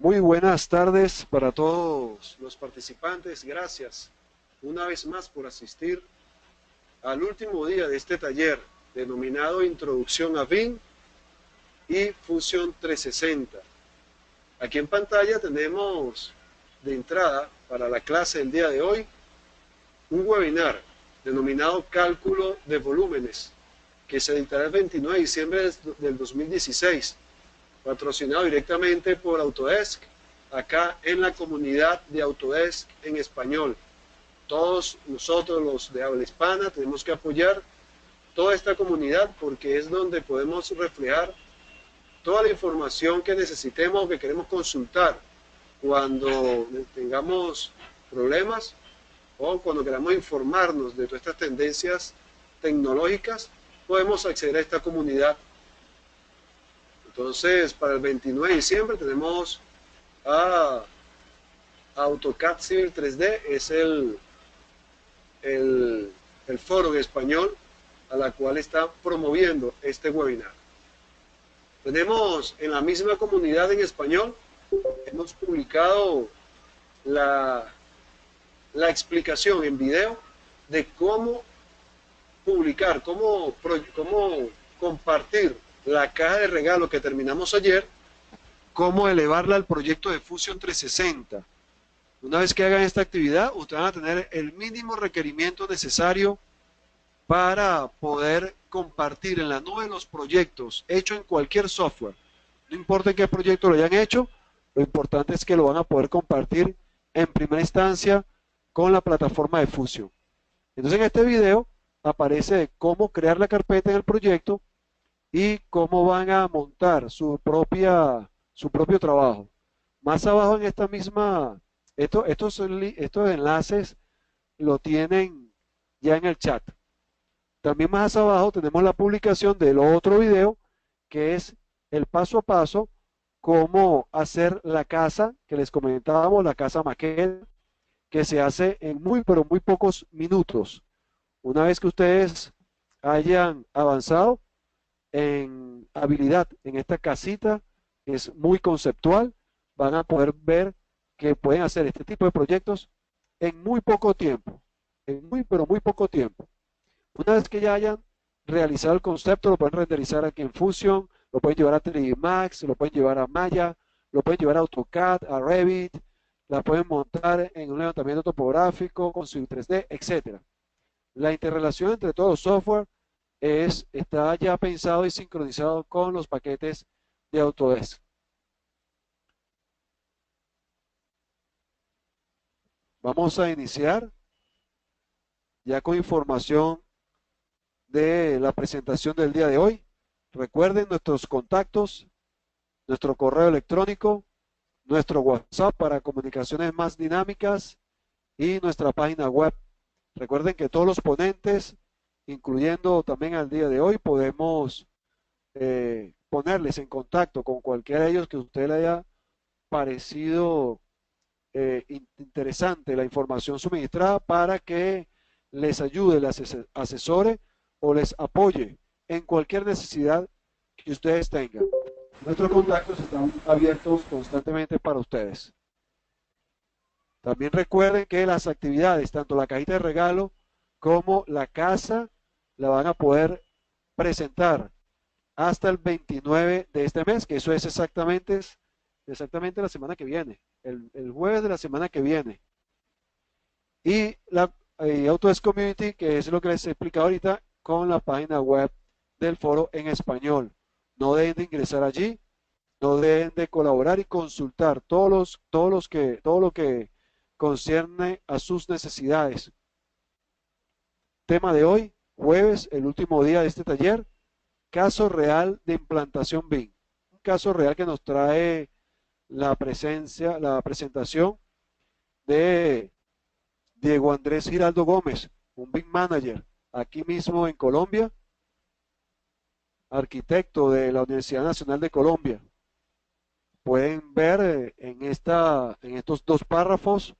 Muy buenas tardes para todos los participantes. Gracias una vez más por asistir al último día de este taller denominado Introducción a BIM y Fusion 360. Aquí en pantalla tenemos de entrada para la clase del día de hoy un webinar denominado Cálculo de Volúmenes, que se dictará el 29 de diciembre del 2016, patrocinado directamente por Autodesk, acá en la comunidad de Autodesk en español. Todos nosotros los de habla hispana tenemos que apoyar toda esta comunidad porque es donde podemos reflejar toda la información que necesitemos o que queremos consultar cuando tengamos problemas o cuando queramos informarnos de todas estas tendencias tecnológicas. Podemos acceder a esta comunidad. Entonces, para el 29 de diciembre tenemos a AutoCAD Civil 3D, es el foro en español a la cual está promoviendo este webinar. Tenemos en la misma comunidad en español, hemos publicado la explicación en video de cómo publicar, cómo compartir la caja de regalo que terminamos ayer, cómo elevarla al proyecto de Fusion 360. Una vez que hagan esta actividad, ustedes van a tener el mínimo requerimiento necesario para poder compartir en la nube los proyectos hechos en cualquier software. No importa en qué proyecto lo hayan hecho, lo importante es que lo van a poder compartir en primera instancia con la plataforma de Fusion. Entonces en este video aparece cómo crear la carpeta en el proyecto y cómo van a montar su propio trabajo. Más abajo en esta misma, estos enlaces lo tienen ya en el chat. También más abajo tenemos la publicación del otro video que es el paso a paso cómo hacer la casa que les comentábamos, la casa maqueta, que se hace en pero muy pocos minutos. Una vez que ustedes hayan avanzado en habilidad en esta casita, que es muy conceptual, van a poder ver que pueden hacer este tipo de proyectos en muy poco tiempo, pero muy poco tiempo. Una vez que ya hayan realizado el concepto, lo pueden renderizar aquí en Fusion, lo pueden llevar a 3D Max, lo pueden llevar a Maya, lo pueden llevar a AutoCAD, a Revit, la pueden montar en un levantamiento topográfico con Civil 3D, etc. La interrelación entre todos los software está ya pensado y sincronizado con los paquetes de Autodesk. Vamos a iniciar ya con información de la presentación del día de hoy. Recuerden nuestros contactos, nuestro correo electrónico, nuestro WhatsApp para comunicaciones más dinámicas y nuestra página web. Recuerden que todos los ponentes, incluyendo también al día de hoy, podemos ponerles en contacto con cualquiera de ellos que a usted le haya parecido interesante la información suministrada para que les ayude, les asesore o les apoye en cualquier necesidad que ustedes tengan. Nuestros contactos están abiertos constantemente para ustedes. También recuerden que las actividades, tanto la cajita de regalo como la casa, la van a poder presentar hasta el 29 de este mes, que eso es exactamente la semana que viene, el jueves de la semana que viene. Y la Autodesk Community, que es lo que les he explicado ahorita, con la página web del foro en español. No deben de ingresar allí, no deben de colaborar y consultar todo lo que concierne a sus necesidades. Tema de hoy, jueves, el último día de este taller, caso real de implantación BIM. Un caso real que nos trae la presentación de Diego Andrés Giraldo Gómez, un BIM manager aquí mismo en Colombia, arquitecto de la Universidad Nacional de Colombia. Pueden ver en estos dos párrafos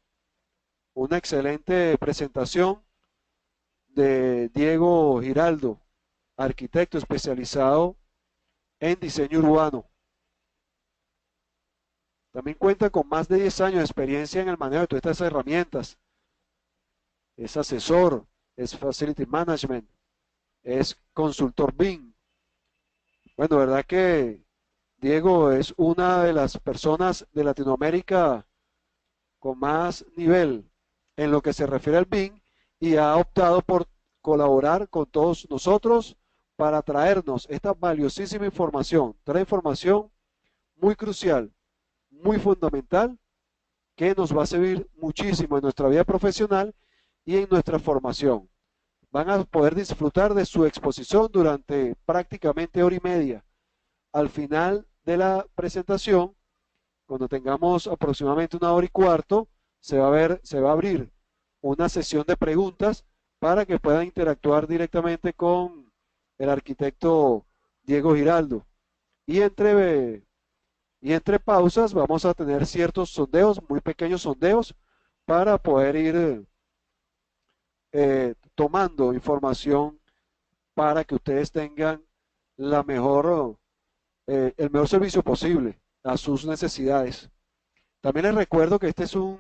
una excelente presentación de Diego Giraldo, arquitecto especializado en diseño urbano. También cuenta con más de 10 años de experiencia en el manejo de todas estas herramientas. Es asesor, es facility management, es consultor BIM. Bueno, verdad que Diego es una de las personas de Latinoamérica con más nivel en lo que se refiere al BIM y ha optado por colaborar con todos nosotros para traernos esta valiosísima información. Trae información muy crucial, muy fundamental, que nos va a servir muchísimo en nuestra vida profesional y en nuestra formación. Van a poder disfrutar de su exposición durante prácticamente hora y media. Al final de la presentación, cuando tengamos aproximadamente una hora y cuarto, se va a abrir una sesión de preguntas para que puedan interactuar directamente con el arquitecto Diego Giraldo. Y entre pausas vamos a tener ciertos sondeos, muy pequeños sondeos, para poder ir tomando información para que ustedes tengan el mejor servicio posible a sus necesidades. También les recuerdo que este es un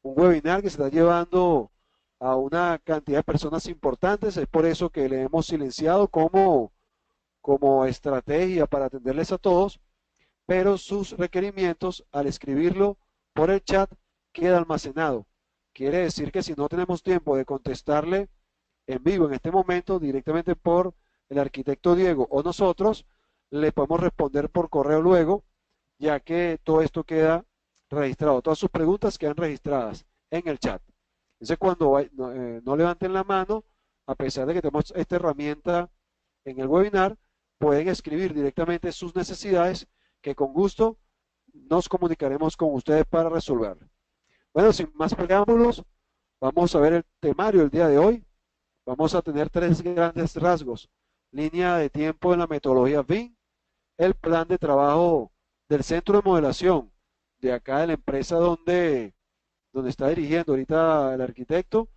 webinar que se está llevando a una cantidad de personas importantes, es por eso que le hemos silenciado como estrategia para atenderles a todos, pero sus requerimientos al escribirlo por el chat queda almacenado. Quiere decir que si no tenemos tiempo de contestarle en vivo en este momento directamente por el arquitecto Diego o nosotros, le podemos responder por correo luego, ya que todo esto queda registrado, todas sus preguntas quedan registradas en el chat. Entonces cuando no levanten la mano, a pesar de que tenemos esta herramienta en el webinar, pueden escribir directamente sus necesidades que con gusto nos comunicaremos con ustedes para resolver. Bueno, sin más preámbulos, vamos a ver el temario del día de hoy. Vamos a tener tres grandes rasgos: línea de tiempo en la metodología BIM, el plan de trabajo del centro de modelación de acá de la empresa donde está dirigiendo ahorita el arquitecto,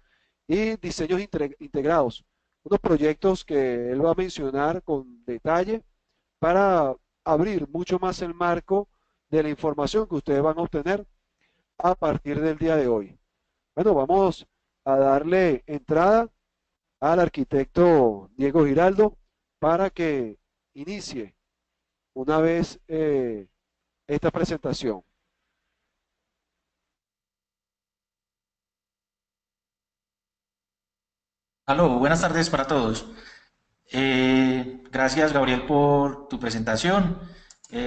y diseños integrados, unos proyectos que él va a mencionar con detalle para abrir mucho más el marco de la información que ustedes van a obtener a partir del día de hoy. Bueno, vamos a darle entrada al arquitecto Diego Giraldo para que inicie una vez esta presentación. Aló, buenas tardes para todos. Gracias, Gabriel, por tu presentación.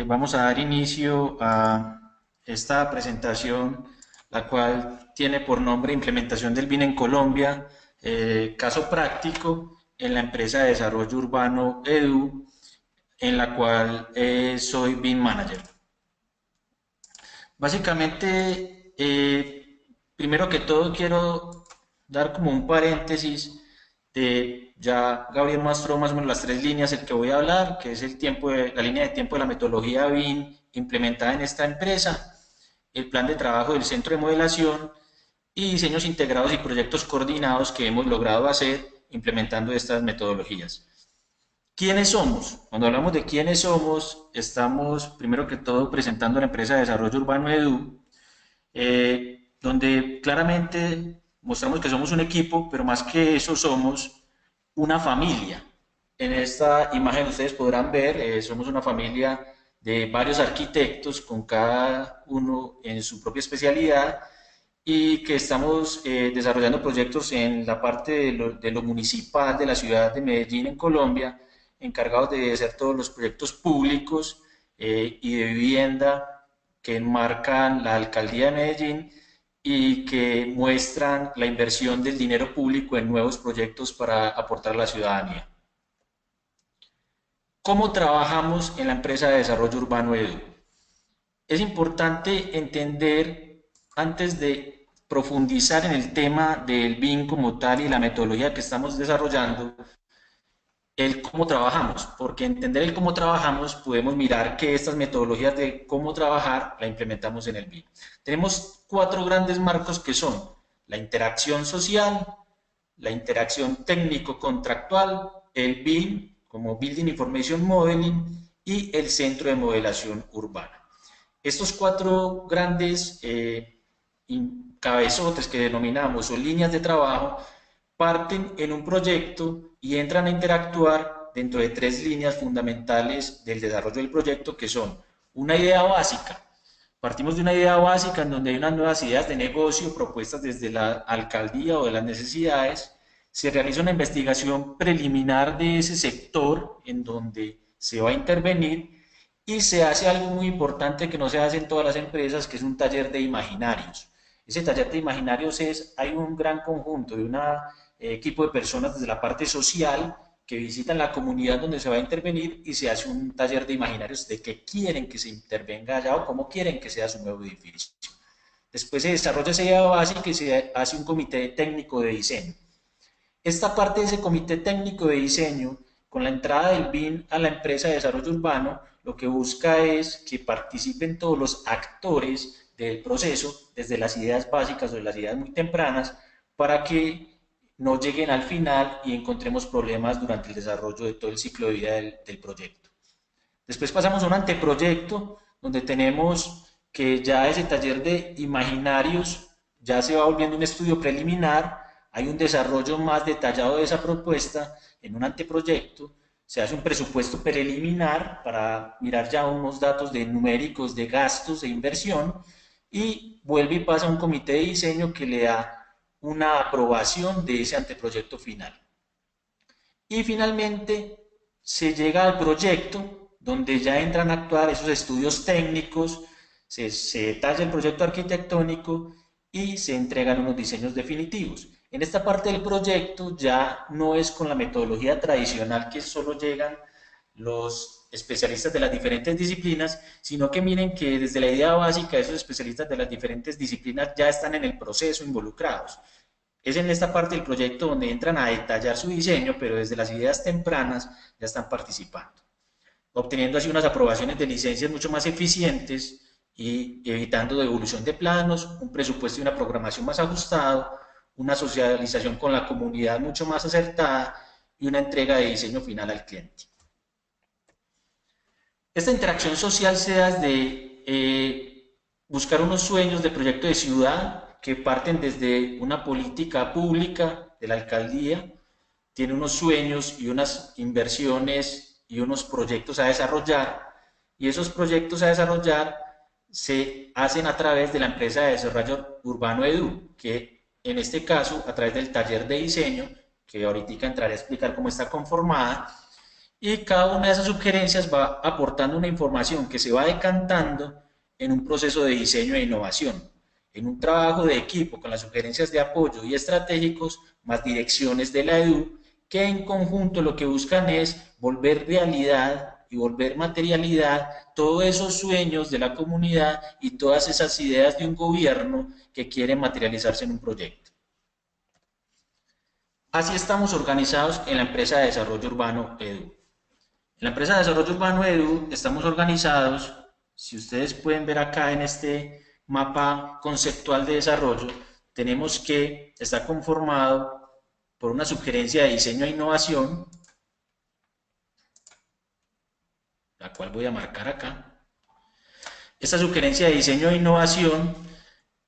Vamos a dar inicio a esta presentación, la cual tiene por nombre Implementación del BIM en Colombia, caso práctico en la empresa de desarrollo urbano EDU, en la cual soy BIM Manager. Básicamente, primero que todo quiero dar como un paréntesis de, ya Gabriel mostró más o menos las tres líneas el que voy a hablar, que es la línea de tiempo de la metodología BIM implementada en esta empresa, el plan de trabajo del centro de modelación y diseños integrados y proyectos coordinados que hemos logrado hacer implementando estas metodologías. ¿Quiénes somos? Cuando hablamos de quiénes somos, estamos primero que todo presentando la empresa de desarrollo urbano EDU, donde claramente mostramos que somos un equipo, pero más que eso somos una familia. En esta imagen ustedes podrán ver, somos una familia de varios arquitectos, con cada uno en su propia especialidad, y que estamos desarrollando proyectos en la parte de lo municipal de la ciudad de Medellín, en Colombia, encargados de hacer todos los proyectos públicos y de vivienda que enmarcan la alcaldía de Medellín y que muestran la inversión del dinero público en nuevos proyectos para aportar a la ciudadanía. ¿Cómo trabajamos en la empresa de desarrollo urbano EDU? Es importante entender, antes de profundizar en el tema del BIM como tal y la metodología que estamos desarrollando, el cómo trabajamos, porque entender el cómo trabajamos podemos mirar que estas metodologías de cómo trabajar la implementamos en el BIM. Tenemos cuatro grandes marcos que son la interacción social, la interacción técnico-contractual, el BIM como Building Information Modeling y el centro de modelación urbana. Estos cuatro grandes cabezotes que denominamos o líneas de trabajo parten en un proyecto y entran a interactuar dentro de tres líneas fundamentales del desarrollo del proyecto, que son una idea básica. Partimos de una idea básica en donde hay unas nuevas ideas de negocio propuestas desde la alcaldía o de las necesidades. Se realiza una investigación preliminar de ese sector en donde se va a intervenir y se hace algo muy importante que no se hace en todas las empresas, que es un taller de imaginarios. Ese taller de imaginarios hay un gran conjunto de un equipo de personas desde la parte social que visitan la comunidad donde se va a intervenir y se hace un taller de imaginarios de qué quieren que se intervenga allá o cómo quieren que sea su nuevo edificio. Después se desarrolla esa idea básica y se hace un comité técnico de diseño. Esta parte de ese comité técnico de diseño, con la entrada del BIM a la empresa de desarrollo urbano, lo que busca es que participen todos los actores del proceso, desde las ideas básicas o de las ideas muy tempranas, para que no lleguen al final y encontremos problemas durante el desarrollo de todo el ciclo de vida del proyecto. Después pasamos a un anteproyecto, donde tenemos que ya ese taller de imaginarios ya se va volviendo un estudio preliminar, hay un desarrollo más detallado de esa propuesta en un anteproyecto, se hace un presupuesto preliminar para mirar ya unos datos de numéricos de gastos de inversión y vuelve y pasa a un comité de diseño que le da una aprobación de ese anteproyecto final. Y finalmente se llega al proyecto donde ya entran a actuar esos estudios técnicos, se detalla el proyecto arquitectónico y se entregan unos diseños definitivos. En esta parte del proyecto ya no es con la metodología tradicional que solo llegan los especialistas de las diferentes disciplinas, sino que miren que desde la idea básica esos especialistas de las diferentes disciplinas ya están en el proceso involucrados. Es en esta parte del proyecto donde entran a detallar su diseño, pero desde las ideas tempranas ya están participando, obteniendo así unas aprobaciones de licencias mucho más eficientes y evitando devolución de planos, un presupuesto y una programación más ajustado, una socialización con la comunidad mucho más acertada y una entrega de diseño final al cliente. Esta interacción social se da desde buscar unos sueños de proyecto de ciudad que parten desde una política pública de la alcaldía, tiene unos sueños y unas inversiones y unos proyectos a desarrollar, y esos proyectos a desarrollar se hacen a través de la empresa de desarrollo urbano EDU, que en este caso a través del taller de diseño, que ahorita entraré a explicar cómo está conformada, y cada una de esas sugerencias va aportando una información que se va decantando en un proceso de diseño e innovación, en un trabajo de equipo con las sugerencias de apoyo y estratégicos más direcciones de la EDU, que en conjunto lo que buscan es volver realidad y volver materialidad todos esos sueños de la comunidad y todas esas ideas de un gobierno que quiere materializarse en un proyecto. Así estamos organizados en la empresa de desarrollo urbano EDU. En la empresa de desarrollo urbano EDU estamos organizados, si ustedes pueden ver acá en este mapa conceptual de desarrollo, tenemos que está conformado por una sugerencia de diseño e innovación, la cual voy a marcar acá. Esta sugerencia de diseño e innovación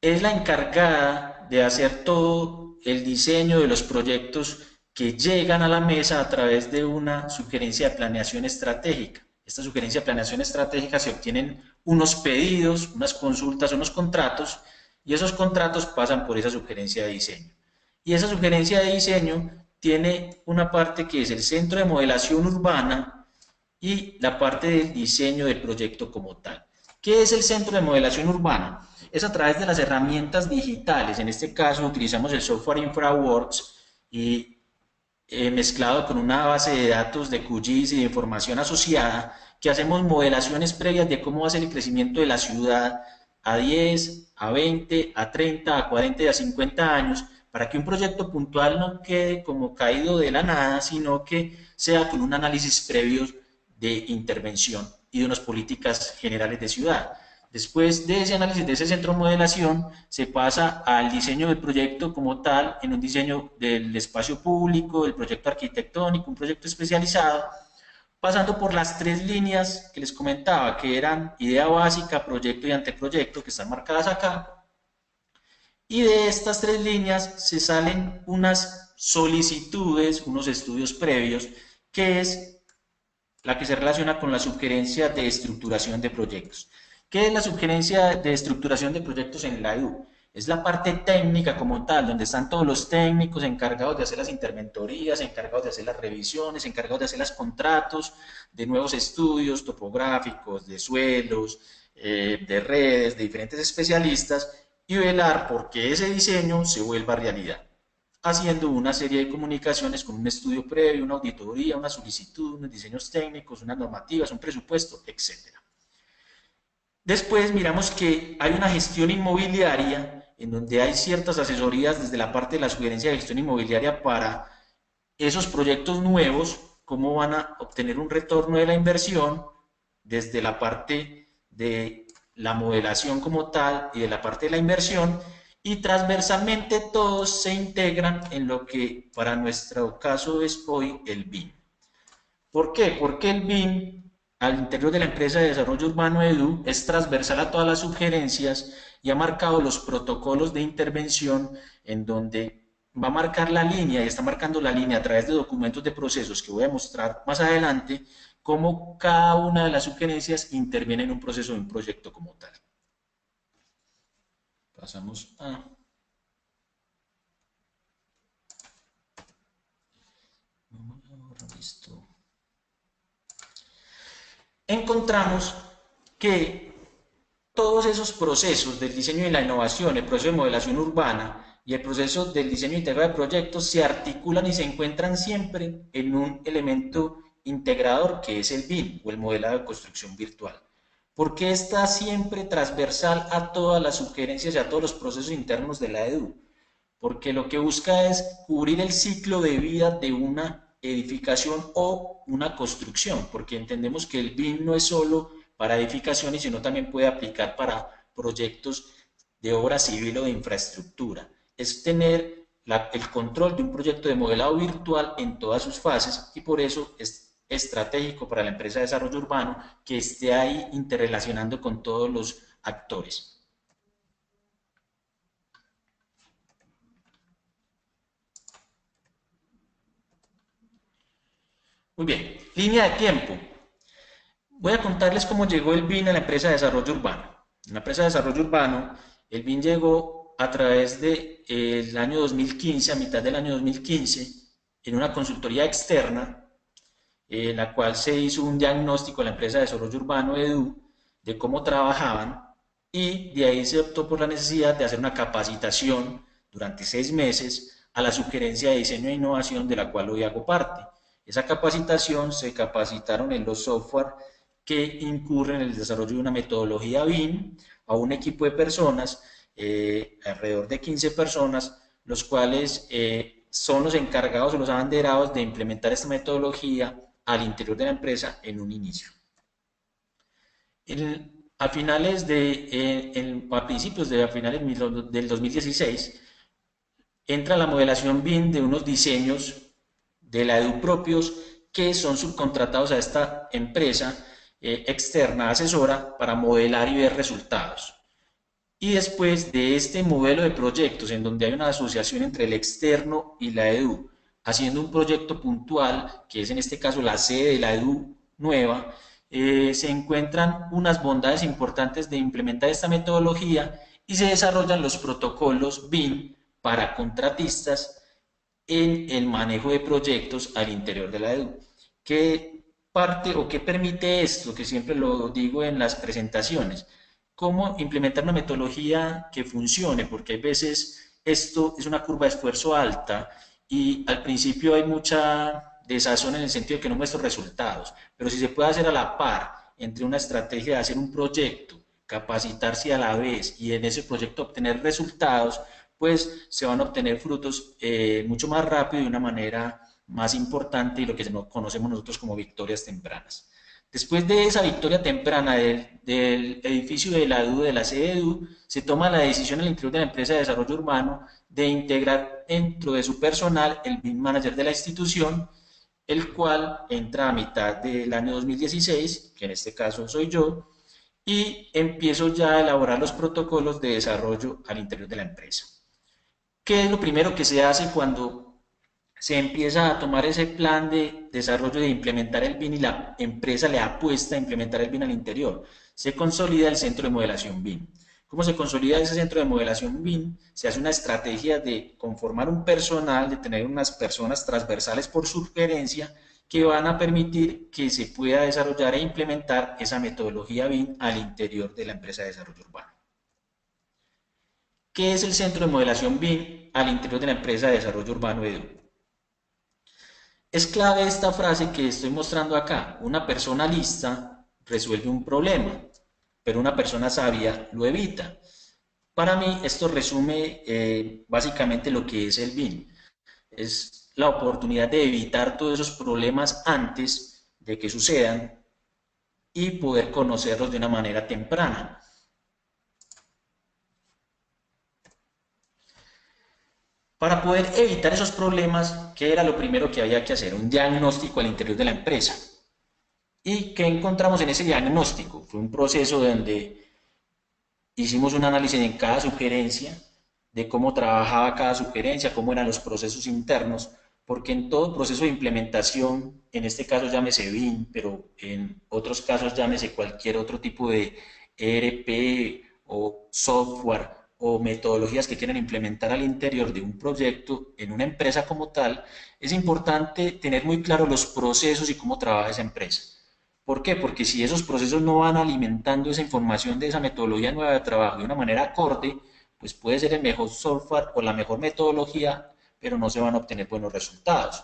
es la encargada de hacer todo el diseño de los proyectos que llegan a la mesa a través de una sugerencia de planeación estratégica. Esta sugerencia de planeación estratégica se obtienen unos pedidos, unas consultas, unos contratos, y esos contratos pasan por esa sugerencia de diseño. Y esa sugerencia de diseño tiene una parte que es el centro de modelación urbana y la parte del diseño del proyecto como tal. ¿Qué es el centro de modelación urbana? Es a través de las herramientas digitales, en este caso utilizamos el software InfraWorks y mezclado con una base de datos de QGIS y de información asociada, que hacemos modelaciones previas de cómo va a ser el crecimiento de la ciudad a 10, a 20, a 30, a 40 y a 50 años, para que un proyecto puntual no quede como caído de la nada, sino que sea con un análisis previo de intervención y de unas políticas generales de ciudad. Después de ese análisis de ese centro de modelación, se pasa al diseño del proyecto como tal, en un diseño del espacio público, del proyecto arquitectónico, un proyecto especializado, pasando por las tres líneas que les comentaba, que eran idea básica, proyecto y anteproyecto, que están marcadas acá. Y de estas tres líneas se salen unas solicitudes, unos estudios previos, que es la que se relaciona con la sugerencia de estructuración de proyectos. ¿Qué es la sugerencia de estructuración de proyectos en la EDU? Es la parte técnica como tal, donde están todos los técnicos encargados de hacer las interventorías, encargados de hacer las revisiones, encargados de hacer los contratos de nuevos estudios topográficos, de suelos, de redes, de diferentes especialistas, y velar porque ese diseño se vuelva realidad, haciendo una serie de comunicaciones con un estudio previo, una auditoría, una solicitud, unos diseños técnicos, unas normativas, un presupuesto, etc. Después miramos que hay una gestión inmobiliaria en donde hay ciertas asesorías desde la parte de la sugerencia de gestión inmobiliaria para esos proyectos nuevos, cómo van a obtener un retorno de la inversión desde la parte de la modelación como tal y de la parte de la inversión, y transversalmente todos se integran en lo que para nuestro caso es hoy el BIM. ¿Por qué? Porque el BIM al interior de la empresa de desarrollo urbano EDU es transversal a todas las sugerencias y ha marcado los protocolos de intervención en donde va a marcar la línea y está marcando la línea a través de documentos de procesos que voy a mostrar más adelante, cómo cada una de las sugerencias interviene en un proceso de un proyecto como tal. Pasamos a... Listo. Encontramos que todos esos procesos del diseño y la innovación, el proceso de modelación urbana y el proceso del diseño integral de proyectos se articulan y se encuentran siempre en un elemento integrador que es el BIM o el modelado de construcción virtual. ¿Por qué está siempre transversal a todas las sugerencias y a todos los procesos internos de la EDU? Porque lo que busca es cubrir el ciclo de vida de una edificación o una construcción, porque entendemos que el BIM no es solo para edificaciones, sino también puede aplicar para proyectos de obra civil o de infraestructura. Es tener el control de un proyecto de modelado virtual en todas sus fases, y por eso es estratégico para la empresa de desarrollo urbano que esté ahí interrelacionando con todos los actores. Muy bien, línea de tiempo. Voy a contarles cómo llegó el BIM a la empresa de desarrollo urbano. En la empresa de desarrollo urbano, el BIM llegó a través del año 2015, a mitad del año 2015, en una consultoría externa, en la cual se hizo un diagnóstico a la empresa de desarrollo urbano EDU de cómo trabajaban, y de ahí se optó por la necesidad de hacer una capacitación durante 6 meses a la sugerencia de diseño e innovación de la cual hoy hago parte. Esa capacitación se capacitaron en los software que incurren en el desarrollo de una metodología BIM a un equipo de personas, alrededor de 15 personas, los cuales son los encargados o los abanderados de implementar esta metodología al interior de la empresa en un inicio. A principios de del 2016 entra la modelación BIM de unos diseños de la EDU propios que son subcontratados a esta empresa externa asesora para modelar y ver resultados. Y después de este modelo de proyectos en donde hay una asociación entre el externo y la EDU, haciendo un proyecto puntual, que es en este caso la sede de la EDU nueva, se encuentran unas bondades importantes de implementar esta metodología y se desarrollan los protocolos BIM para contratistas en el manejo de proyectos al interior de la EDU. ¿Qué parte o qué permite esto? Que siempre lo digo en las presentaciones. ¿Cómo implementar una metodología que funcione? Porque hay veces esto es una curva de esfuerzo alta y al principio hay mucha desazón en el sentido de que no muestro resultados, pero si se puede hacer a la par entre una estrategia de hacer un proyecto, capacitarse a la vez y en ese proyecto obtener resultados, pues se van a obtener frutos mucho más rápido y de una manera más importante, y lo que conocemos nosotros como victorias tempranas. Después de esa victoria temprana del edificio de la EDU, de la sede de EDU, se toma la decisión al interior de la empresa de desarrollo urbano de integrar dentro de su personal el BIM Manager de la institución, el cual entra a mitad del año 2016, que en este caso soy yo, y empiezo ya a elaborar los protocolos de desarrollo al interior de la empresa. ¿Qué es lo primero que se hace cuando se empieza a tomar ese plan de desarrollo de implementar el BIM y la empresa le apuesta a implementar el BIM al interior? Se consolida el centro de modelación BIM. ¿Cómo se consolida ese centro de modelación BIM? Se hace una estrategia de conformar un personal, de tener unas personas transversales por sugerencia que van a permitir que se pueda desarrollar e implementar esa metodología BIM al interior de la empresa de desarrollo urbano. ¿Qué es el centro de modelación BIM al interior de la empresa de desarrollo urbano EDU? Es clave esta frase que estoy mostrando acá. Una persona lista resuelve un problema, pero una persona sabia lo evita. Para mí esto resume básicamente lo que es el BIM. Es la oportunidad de evitar todos esos problemas antes de que sucedan y poder conocerlos de una manera temprana. Para poder evitar esos problemas, ¿qué era lo primero que había que hacer? Un diagnóstico al interior de la empresa. ¿Y qué encontramos en ese diagnóstico? Fue un proceso donde hicimos un análisis en cada sugerencia, de cómo trabajaba cada sugerencia, cómo eran los procesos internos, porque en todo proceso de implementación, en este caso llámese BIM, pero en otros casos llámese cualquier otro tipo de ERP o software o metodologías que quieran implementar al interior de un proyecto en una empresa como tal, es importante tener muy claro los procesos y cómo trabaja esa empresa. ¿Por qué? Porque si esos procesos no van alimentando esa información de esa metodología nueva de trabajo de una manera acorde, pues puede ser el mejor software o la mejor metodología, pero no se van a obtener buenos resultados.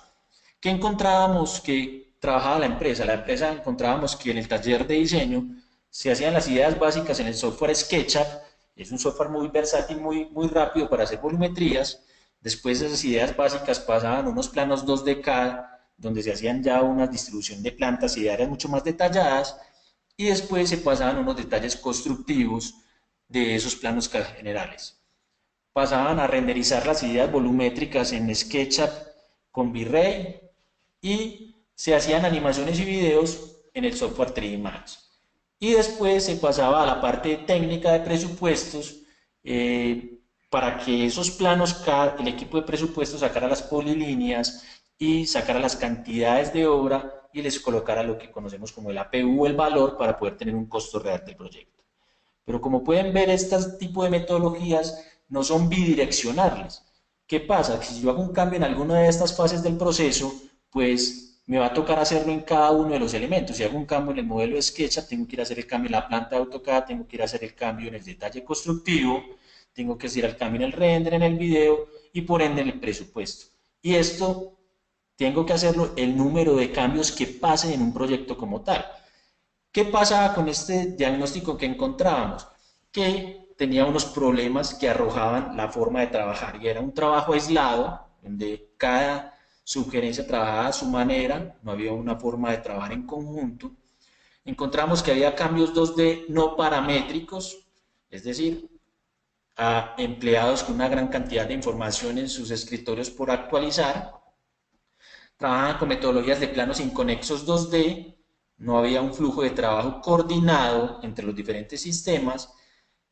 ¿Qué encontrábamos que trabajaba la empresa? La empresa encontrábamos que en el taller de diseño se hacían las ideas básicas en el software SketchUp. Es un software muy versátil, muy rápido para hacer volumetrías. Después de esas ideas básicas pasaban unos planos 2D CAD, donde se hacían ya una distribución de plantas y de áreas mucho más detalladas, y después se pasaban unos detalles constructivos de esos planos generales. Pasaban a renderizar las ideas volumétricas en SketchUp con V-Ray y se hacían animaciones y videos en el software 3D Max. Y después se pasaba a la parte técnica de presupuestos para que esos planos, el equipo de presupuestos sacara las polilíneas y sacara las cantidades de obra y les colocara lo que conocemos como el APU, el valor, para poder tener un costo real del proyecto. Pero como pueden ver, este tipo de metodologías no son bidireccionales. ¿Qué pasa? Que si yo hago un cambio en alguna de estas fases del proceso, pues me va a tocar hacerlo en cada uno de los elementos. Si hago un cambio en el modelo de SketchUp, tengo que ir a hacer el cambio en la planta de AutoCAD, tengo que ir a hacer el cambio en el detalle constructivo, tengo que hacer el cambio en el render, en el video y por ende en el presupuesto. Y esto tengo que hacerlo el número de cambios que pasen en un proyecto como tal. ¿Qué pasaba con este diagnóstico que encontrábamos? Que tenía unos problemas que arrojaban la forma de trabajar y era un trabajo aislado, donde cada sugerencia trabajaba a su manera, no había una forma de trabajar en conjunto. Encontramos que había cambios 2D no paramétricos, es decir, a empleados con una gran cantidad de información en sus escritorios por actualizar. Trabajaban con metodologías de planos inconexos 2D, no había un flujo de trabajo coordinado entre los diferentes sistemas,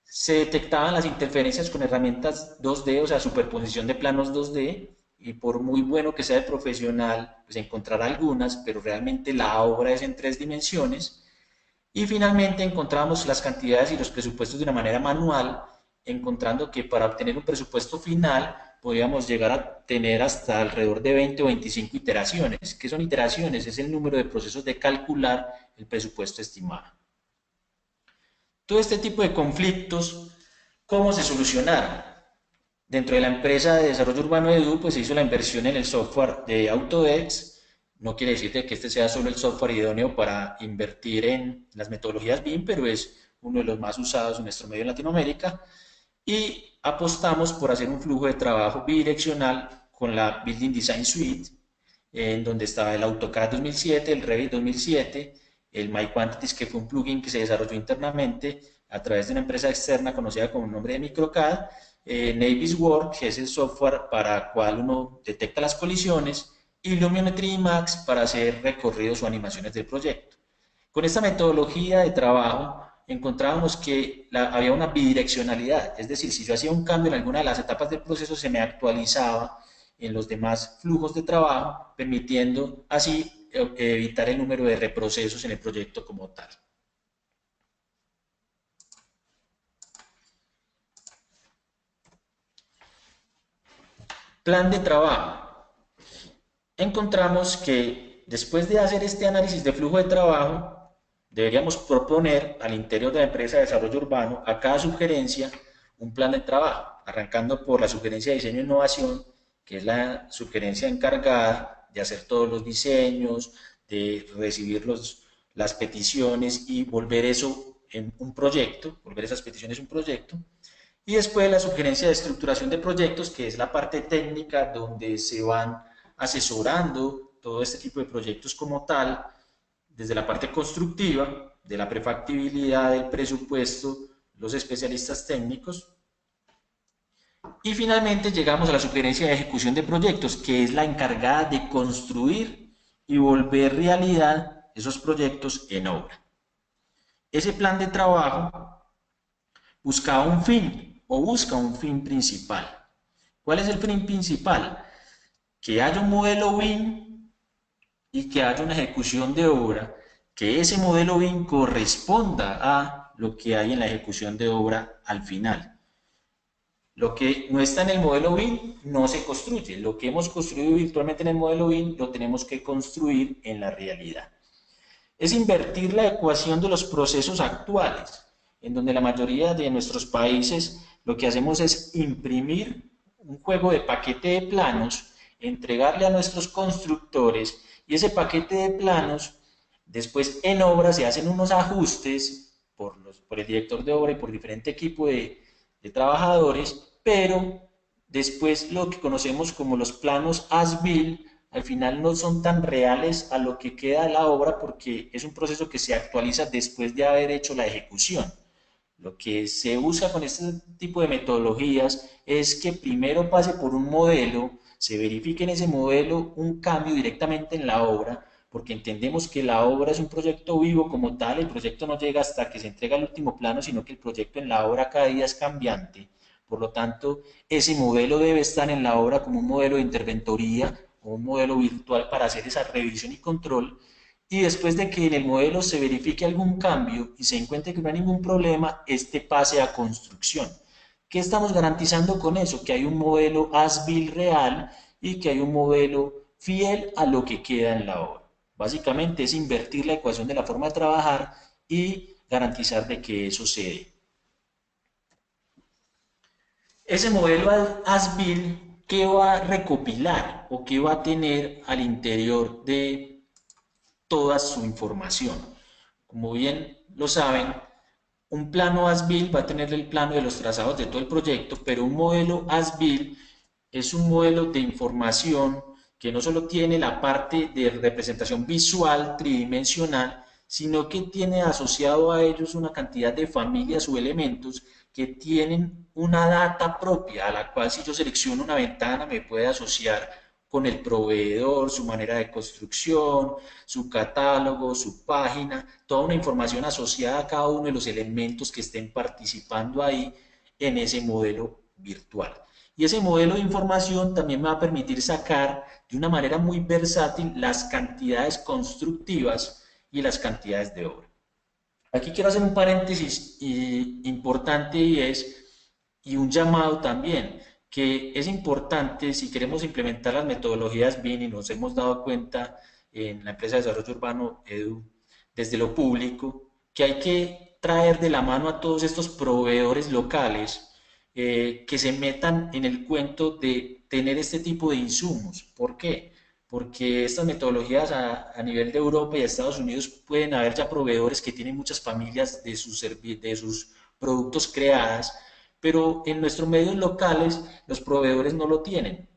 se detectaban las interferencias con herramientas 2D, o sea, superposición de planos 2D, y por muy bueno que sea el profesional, pues encontrar algunas, pero realmente la obra es en 3 dimensiones. Y finalmente encontramos las cantidades y los presupuestos de una manera manual, encontrando que para obtener un presupuesto final podríamos llegar a tener hasta alrededor de 20 o 25 iteraciones. ¿Qué son iteraciones? Es el número de procesos de calcular el presupuesto estimado. Todo este tipo de conflictos, ¿cómo se solucionaron? Dentro de la empresa de desarrollo urbano de EDU, pues se hizo la inversión en el software de Autodesk. No quiere decir que este sea solo el software idóneo para invertir en las metodologías BIM, pero es uno de los más usados en nuestro medio en Latinoamérica. Y apostamos por hacer un flujo de trabajo bidireccional con la Building Design Suite, en donde estaba el AutoCAD 2007, el Revit 2007, el MyQuantities, que fue un plugin que se desarrolló internamente a través de una empresa externa conocida con el nombre de MicroCAD, Navisworks, que es el software para el cual uno detecta las colisiones, y Lumetri Max para hacer recorridos o animaciones del proyecto. Con esta metodología de trabajo encontrábamos que había una bidireccionalidad, es decir, si yo hacía un cambio en alguna de las etapas del proceso, se me actualizaba en los demás flujos de trabajo, permitiendo así evitar el número de reprocesos en el proyecto como tal. Plan de trabajo. Encontramos que después de hacer este análisis de flujo de trabajo, deberíamos proponer al interior de la empresa de desarrollo urbano a cada sugerencia un plan de trabajo, arrancando por la sugerencia de diseño e innovación, que es la sugerencia encargada de hacer todos los diseños, de recibir las peticiones y volver eso en un proyecto, volver esas peticiones un proyecto. Y después la sugerencia de estructuración de proyectos, que es la parte técnica donde se van asesorando todo este tipo de proyectos como tal, desde la parte constructiva, de la prefactibilidad, del presupuesto, los especialistas técnicos. Y finalmente llegamos a la sugerencia de ejecución de proyectos, que es la encargada de construir y volver realidad esos proyectos en obra. Ese plan de trabajo buscaba un fin o busca un fin principal. ¿Cuál es el fin principal? Que haya un modelo BIM y que haya una ejecución de obra, que ese modelo BIM corresponda a lo que hay en la ejecución de obra al final. Lo que no está en el modelo BIM no se construye. Lo que hemos construido virtualmente en el modelo BIM lo tenemos que construir en la realidad. Es invertir la ecuación de los procesos actuales, en donde la mayoría de nuestros países lo que hacemos es imprimir un juego de paquete de planos, entregarle a nuestros constructores y ese paquete de planos, después en obra se hacen unos ajustes por el director de obra y por diferente equipo de trabajadores, pero después lo que conocemos como los planos as-built al final no son tan reales a lo que queda de la obra porque es un proceso que se actualiza después de haber hecho la ejecución. Lo que se busca con este tipo de metodologías es que primero pase por un modelo, se verifique en ese modelo un cambio directamente en la obra, porque entendemos que la obra es un proyecto vivo como tal, el proyecto no llega hasta que se entrega el último plano, sino que el proyecto en la obra cada día es cambiante. Por lo tanto, ese modelo debe estar en la obra como un modelo de interventoría o un modelo virtual para hacer esa revisión y control. Y después de que en el modelo se verifique algún cambio y se encuentre que no hay ningún problema, este pase a construcción. ¿Qué estamos garantizando con eso? Que hay un modelo as-built real y que hay un modelo fiel a lo que queda en la obra. Básicamente es invertir la ecuación de la forma de trabajar y garantizar de que eso se dé. Ese modelo as-built, ¿qué va a recopilar o qué va a tener al interior de toda su información? Como bien lo saben, un plano as-built va a tener el plano de los trazados de todo el proyecto, pero un modelo as-built es un modelo de información que no solo tiene la parte de representación visual tridimensional, sino que tiene asociado a ellos una cantidad de familias o elementos que tienen una data propia, a la cual si yo selecciono una ventana me puede asociar con el proveedor, su manera de construcción, su catálogo, su página, toda una información asociada a cada uno de los elementos que estén participando ahí en ese modelo virtual. Y ese modelo de información también me va a permitir sacar de una manera muy versátil las cantidades constructivas y las cantidades de obra. Aquí quiero hacer un paréntesis importante y un llamado también, que es importante si queremos implementar las metodologías BIM y nos hemos dado cuenta en la empresa de desarrollo urbano EDU, desde lo público, que hay que traer de la mano a todos estos proveedores locales que se metan en el cuento de tener este tipo de insumos. ¿Por qué? Porque estas metodologías a nivel de Europa y de Estados Unidos pueden haber ya proveedores que tienen muchas familias de sus productos creadas, pero en nuestros medios locales los proveedores no lo tienen.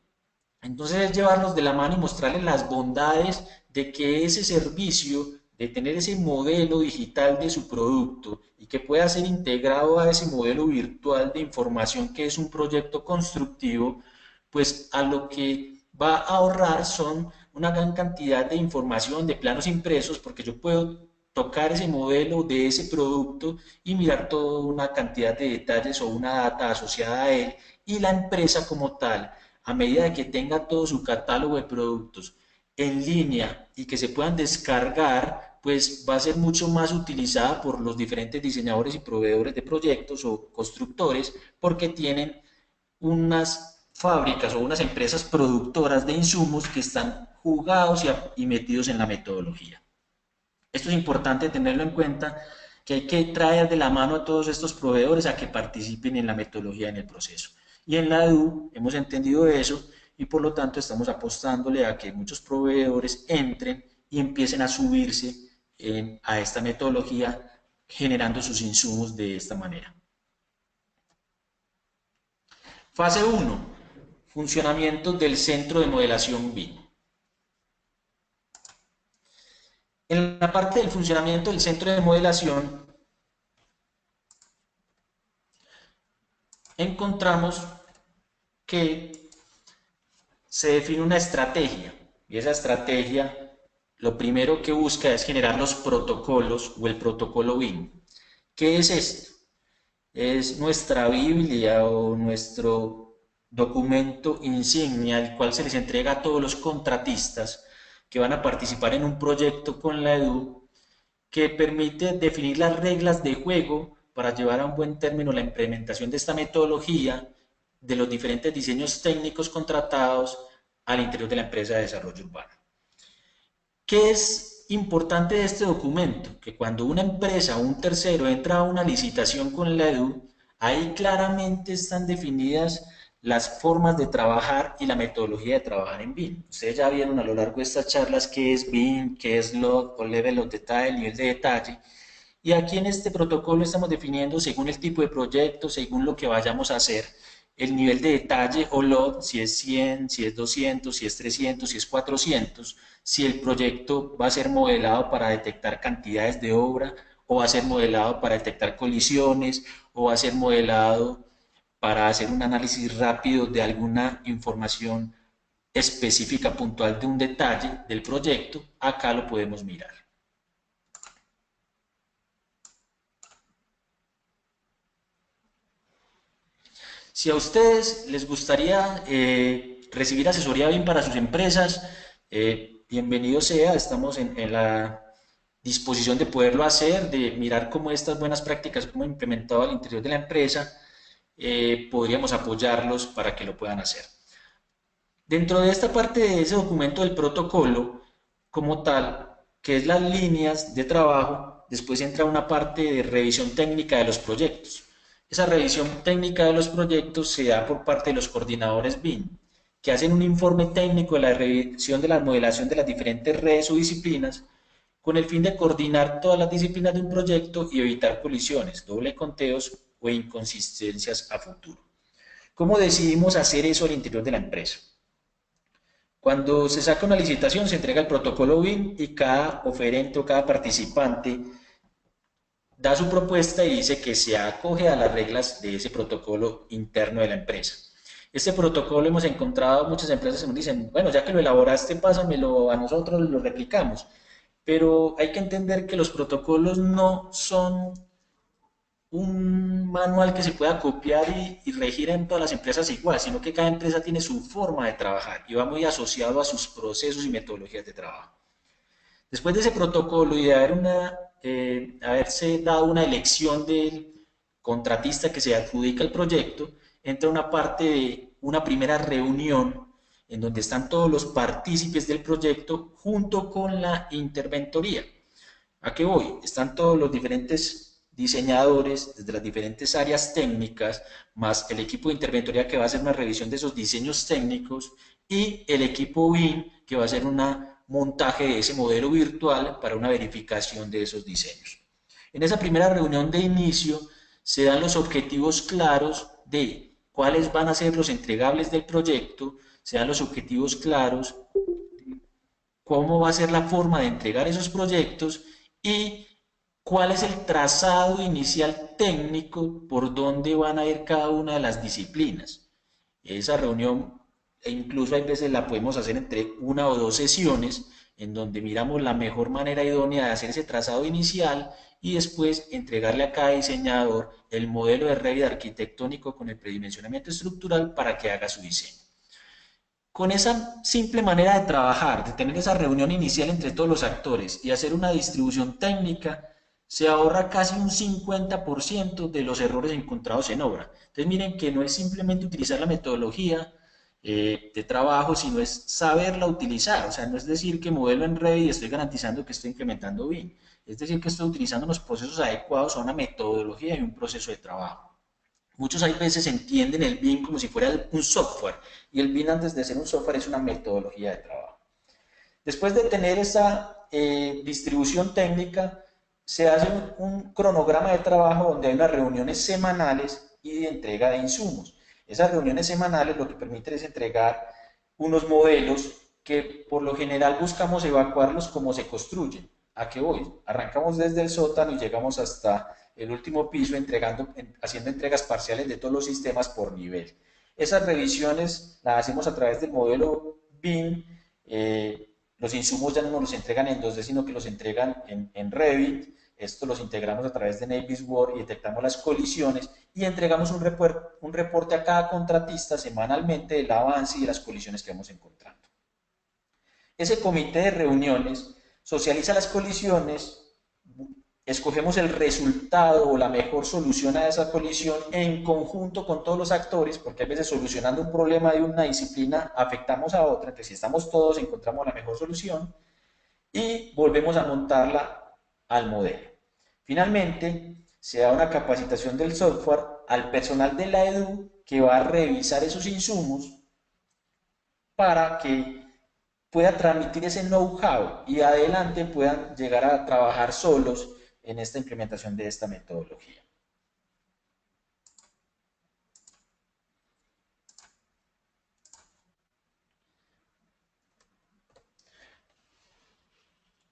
Entonces es llevarlos de la mano y mostrarles las bondades de que ese servicio, de tener ese modelo digital de su producto y que pueda ser integrado a ese modelo virtual de información que es un proyecto constructivo, pues a lo que va a ahorrar son una gran cantidad de información, de planos impresos, porque yo puedo tocar ese modelo de ese producto y mirar toda una cantidad de detalles o una data asociada a él, y la empresa como tal, a medida que tenga todo su catálogo de productos en línea y que se puedan descargar, pues va a ser mucho más utilizada por los diferentes diseñadores y proveedores de proyectos o constructores, porque tienen unas fábricas o unas empresas productoras de insumos que están jugados y metidos en la metodología. Esto es importante tenerlo en cuenta, que hay que traer de la mano a todos estos proveedores a que participen en la metodología, en el proceso. Y en la EDU hemos entendido eso y por lo tanto estamos apostándole a que muchos proveedores entren y empiecen a subirse a esta metodología, generando sus insumos de esta manera. Fase 1. Funcionamiento del centro de modelación BIM. En la parte del funcionamiento del centro de modelación encontramos que se define una estrategia, y esa estrategia lo primero que busca es generar los protocolos o el protocolo BIM. ¿Qué es esto? Es nuestra Biblia o nuestro documento insignia, el cual se les entrega a todos los contratistas que van a participar en un proyecto con la EDU, que permite definir las reglas de juego para llevar a un buen término la implementación de esta metodología de los diferentes diseños técnicos contratados al interior de la empresa de desarrollo urbano. ¿Qué es importante de este documento? Que cuando una empresa o un tercero entra a una licitación con la EDU, ahí claramente están definidas las formas de trabajar y la metodología de trabajar en BIM. Ustedes ya vieron a lo largo de estas charlas qué es BIM, qué es LOD o Level of Detail, nivel de detalle. Y aquí en este protocolo estamos definiendo, según el tipo de proyecto, según lo que vayamos a hacer, el nivel de detalle o LOD, si es 100, si es 200, si es 300, si es 400, si el proyecto va a ser modelado para detectar cantidades de obra, o va a ser modelado para detectar colisiones, o va a ser modelado para hacer un análisis rápido de alguna información específica, puntual de un detalle del proyecto. Acá lo podemos mirar. Si a ustedes les gustaría recibir asesoría BIM para sus empresas, bienvenido sea, estamos en la disposición de poderlo hacer, de mirar cómo estas buenas prácticas como implementado al interior de la empresa, podríamos apoyarlos para que lo puedan hacer. Dentro de esta parte de ese documento del protocolo, como tal, que es las líneas de trabajo, después entra una parte de revisión técnica de los proyectos. Esa revisión técnica de los proyectos se da por parte de los coordinadores BIM, que hacen un informe técnico de la revisión de la modelación de las diferentes redes o disciplinas, con el fin de coordinar todas las disciplinas de un proyecto y evitar colisiones, doble conteos o inconsistencias a futuro. ¿Cómo decidimos hacer eso al interior de la empresa? Cuando se saca una licitación, se entrega el protocolo BIM y cada oferente o cada participante da su propuesta y dice que se acoge a las reglas de ese protocolo interno de la empresa. Este protocolo hemos encontrado muchas empresas que nos dicen, bueno, ya que lo elaboraste, pásamelo a nosotros, lo replicamos. Pero hay que entender que los protocolos no son un manual que se pueda copiar y regir en todas las empresas igual, sino que cada empresa tiene su forma de trabajar y va muy asociado a sus procesos y metodologías de trabajo. Después de ese protocolo y de haberse dado una elección del contratista que se adjudica el proyecto, entra una parte de una primera reunión en donde están todos los partícipes del proyecto junto con la interventoría. ¿A qué voy? Están todos los diferentes diseñadores desde las diferentes áreas técnicas, más el equipo de interventoría que va a hacer una revisión de esos diseños técnicos y el equipo BIM que va a hacer un montaje de ese modelo virtual para una verificación de esos diseños. En esa primera reunión de inicio se dan los objetivos claros de cuáles van a ser los entregables del proyecto, se dan los objetivos claros de cómo va a ser la forma de entregar esos proyectos y cuál es el trazado inicial técnico por donde van a ir cada una de las disciplinas. Esa reunión e incluso hay veces la podemos hacer entre una o dos sesiones en donde miramos la mejor manera idónea de hacer ese trazado inicial y después entregarle a cada diseñador el modelo de Revit arquitectónico con el predimensionamiento estructural para que haga su diseño. Con esa simple manera de trabajar, de tener esa reunión inicial entre todos los actores y hacer una distribución técnica, se ahorra casi un 50% de los errores encontrados en obra. Entonces miren que no es simplemente utilizar la metodología de trabajo, sino es saberla utilizar. O sea, no es decir que modelo en Revit y estoy garantizando que estoy implementando bien. Es decir, que estoy utilizando los procesos adecuados a una metodología y un proceso de trabajo. Muchos hay veces entienden el BIM como si fuera un software, y el BIM antes de ser un software es una metodología de trabajo. Después de tener esa distribución técnica, se hace un cronograma de trabajo donde hay unas reuniones semanales y de entrega de insumos. Esas reuniones semanales lo que permiten es entregar unos modelos que por lo general buscamos evacuarlos como se construyen. ¿A qué voy? Arrancamos desde el sótano y llegamos hasta el último piso haciendo entregas parciales de todos los sistemas por nivel. Esas revisiones las hacemos a través del modelo BIM. Los insumos ya no nos los entregan en 2D, sino que los entregan en Revit. Esto los integramos a través de Navisworks y detectamos las colisiones y entregamos un reporte a cada contratista semanalmente del avance y de las colisiones que vamos encontrando. Ese comité de reuniones socializa las colisiones, escogemos el resultado o la mejor solución a esa colisión en conjunto con todos los actores, porque a veces solucionando un problema de una disciplina afectamos a otra, entonces si estamos todos encontramos la mejor solución y volvemos a montarla al modelo. Finalmente, se da una capacitación del software al personal de la EDU que va a revisar esos insumos para que pueda transmitir ese know-how y adelante puedan llegar a trabajar solos en esta implementación de esta metodología.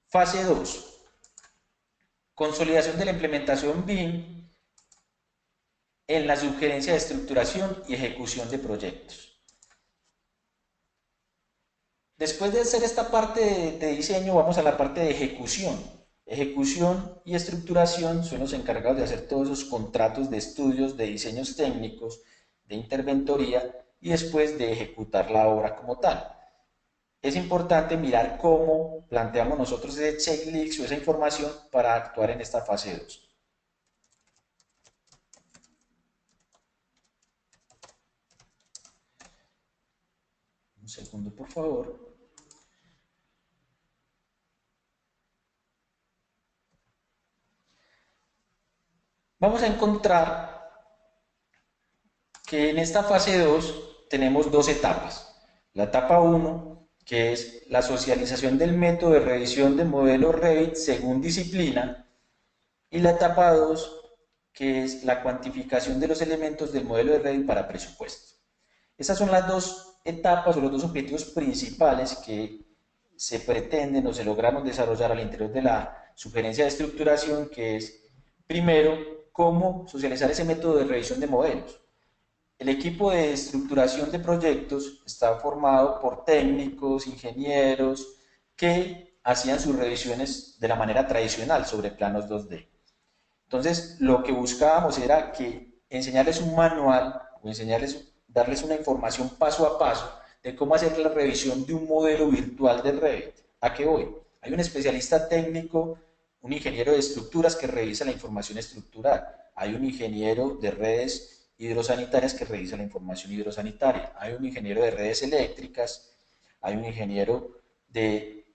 Fase 2. Consolidación de la implementación BIM en la sugerencia de estructuración y ejecución de proyectos. Después de hacer esta parte de diseño, vamos a la parte de ejecución. Ejecución y estructuración son los encargados de hacer todos esos contratos de estudios, de diseños técnicos, de interventoría y después de ejecutar la obra como tal. Es importante mirar cómo planteamos nosotros ese checklist o esa información para actuar en esta fase 2. Un segundo, por favor. Vamos a encontrar que en esta fase 2 tenemos dos etapas. La etapa 1, que es la socialización del método de revisión del modelo Revit según disciplina, y la etapa 2, que es la cuantificación de los elementos del modelo de Revit para presupuesto. Esas son las dos etapas o los dos objetivos principales que se pretenden o se lograron desarrollar al interior de la sugerencia de estructuración, que es, primero, cómo socializar ese método de revisión de modelos. El equipo de estructuración de proyectos está formado por técnicos, ingenieros, que hacían sus revisiones de la manera tradicional sobre planos 2D. Entonces, lo que buscábamos era que enseñarles un manual o darles una información paso a paso de cómo hacer la revisión de un modelo virtual de Revit. ¿A qué voy? Hay un especialista técnico, un ingeniero de estructuras que revisa la información estructural. Hay un ingeniero de redes hidrosanitarias que revisa la información hidrosanitaria. Hay un ingeniero de redes eléctricas. Hay un ingeniero de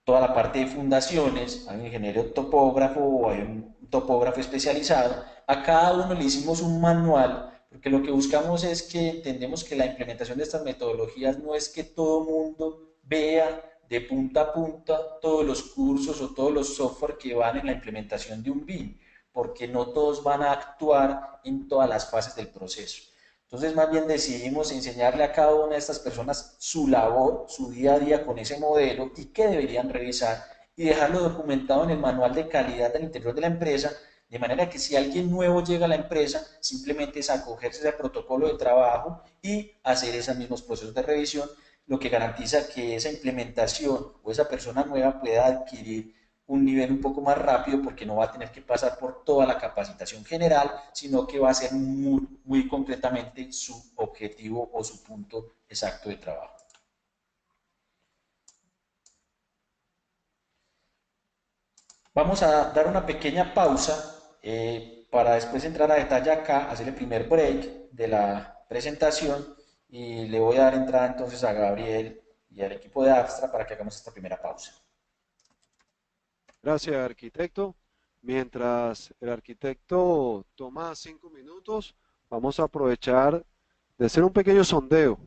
toda la parte de fundaciones. Hay un ingeniero topógrafo o hay un topógrafo especializado. A cada uno le hicimos un manual, porque lo que buscamos es que entendemos que la implementación de estas metodologías no es que todo mundo vea de punta a punta todos los cursos o todos los software que van en la implementación de un BIM, porque no todos van a actuar en todas las fases del proceso. Entonces, más bien decidimos enseñarle a cada una de estas personas su labor, su día a día con ese modelo y qué deberían revisar y dejarlo documentado en el manual de calidad del interior de la empresa, De manera que si alguien nuevo llega a la empresa, simplemente es acogerse al protocolo de trabajo y hacer esos mismos procesos de revisión, lo que garantiza que esa implementación o esa persona nueva pueda adquirir un nivel un poco más rápido porque no va a tener que pasar por toda la capacitación general, sino que va a ser muy concretamente su objetivo o su punto exacto de trabajo. Vamos a dar una pequeña pausa para después entrar a detalle acá, hacer el primer break de la presentación y le voy a dar entrada entonces a Gabriel y al equipo de Abstra para que hagamos esta primera pausa. Gracias, arquitecto. Mientras el arquitecto toma 5 minutos, vamos a aprovechar de hacer un pequeño sondeo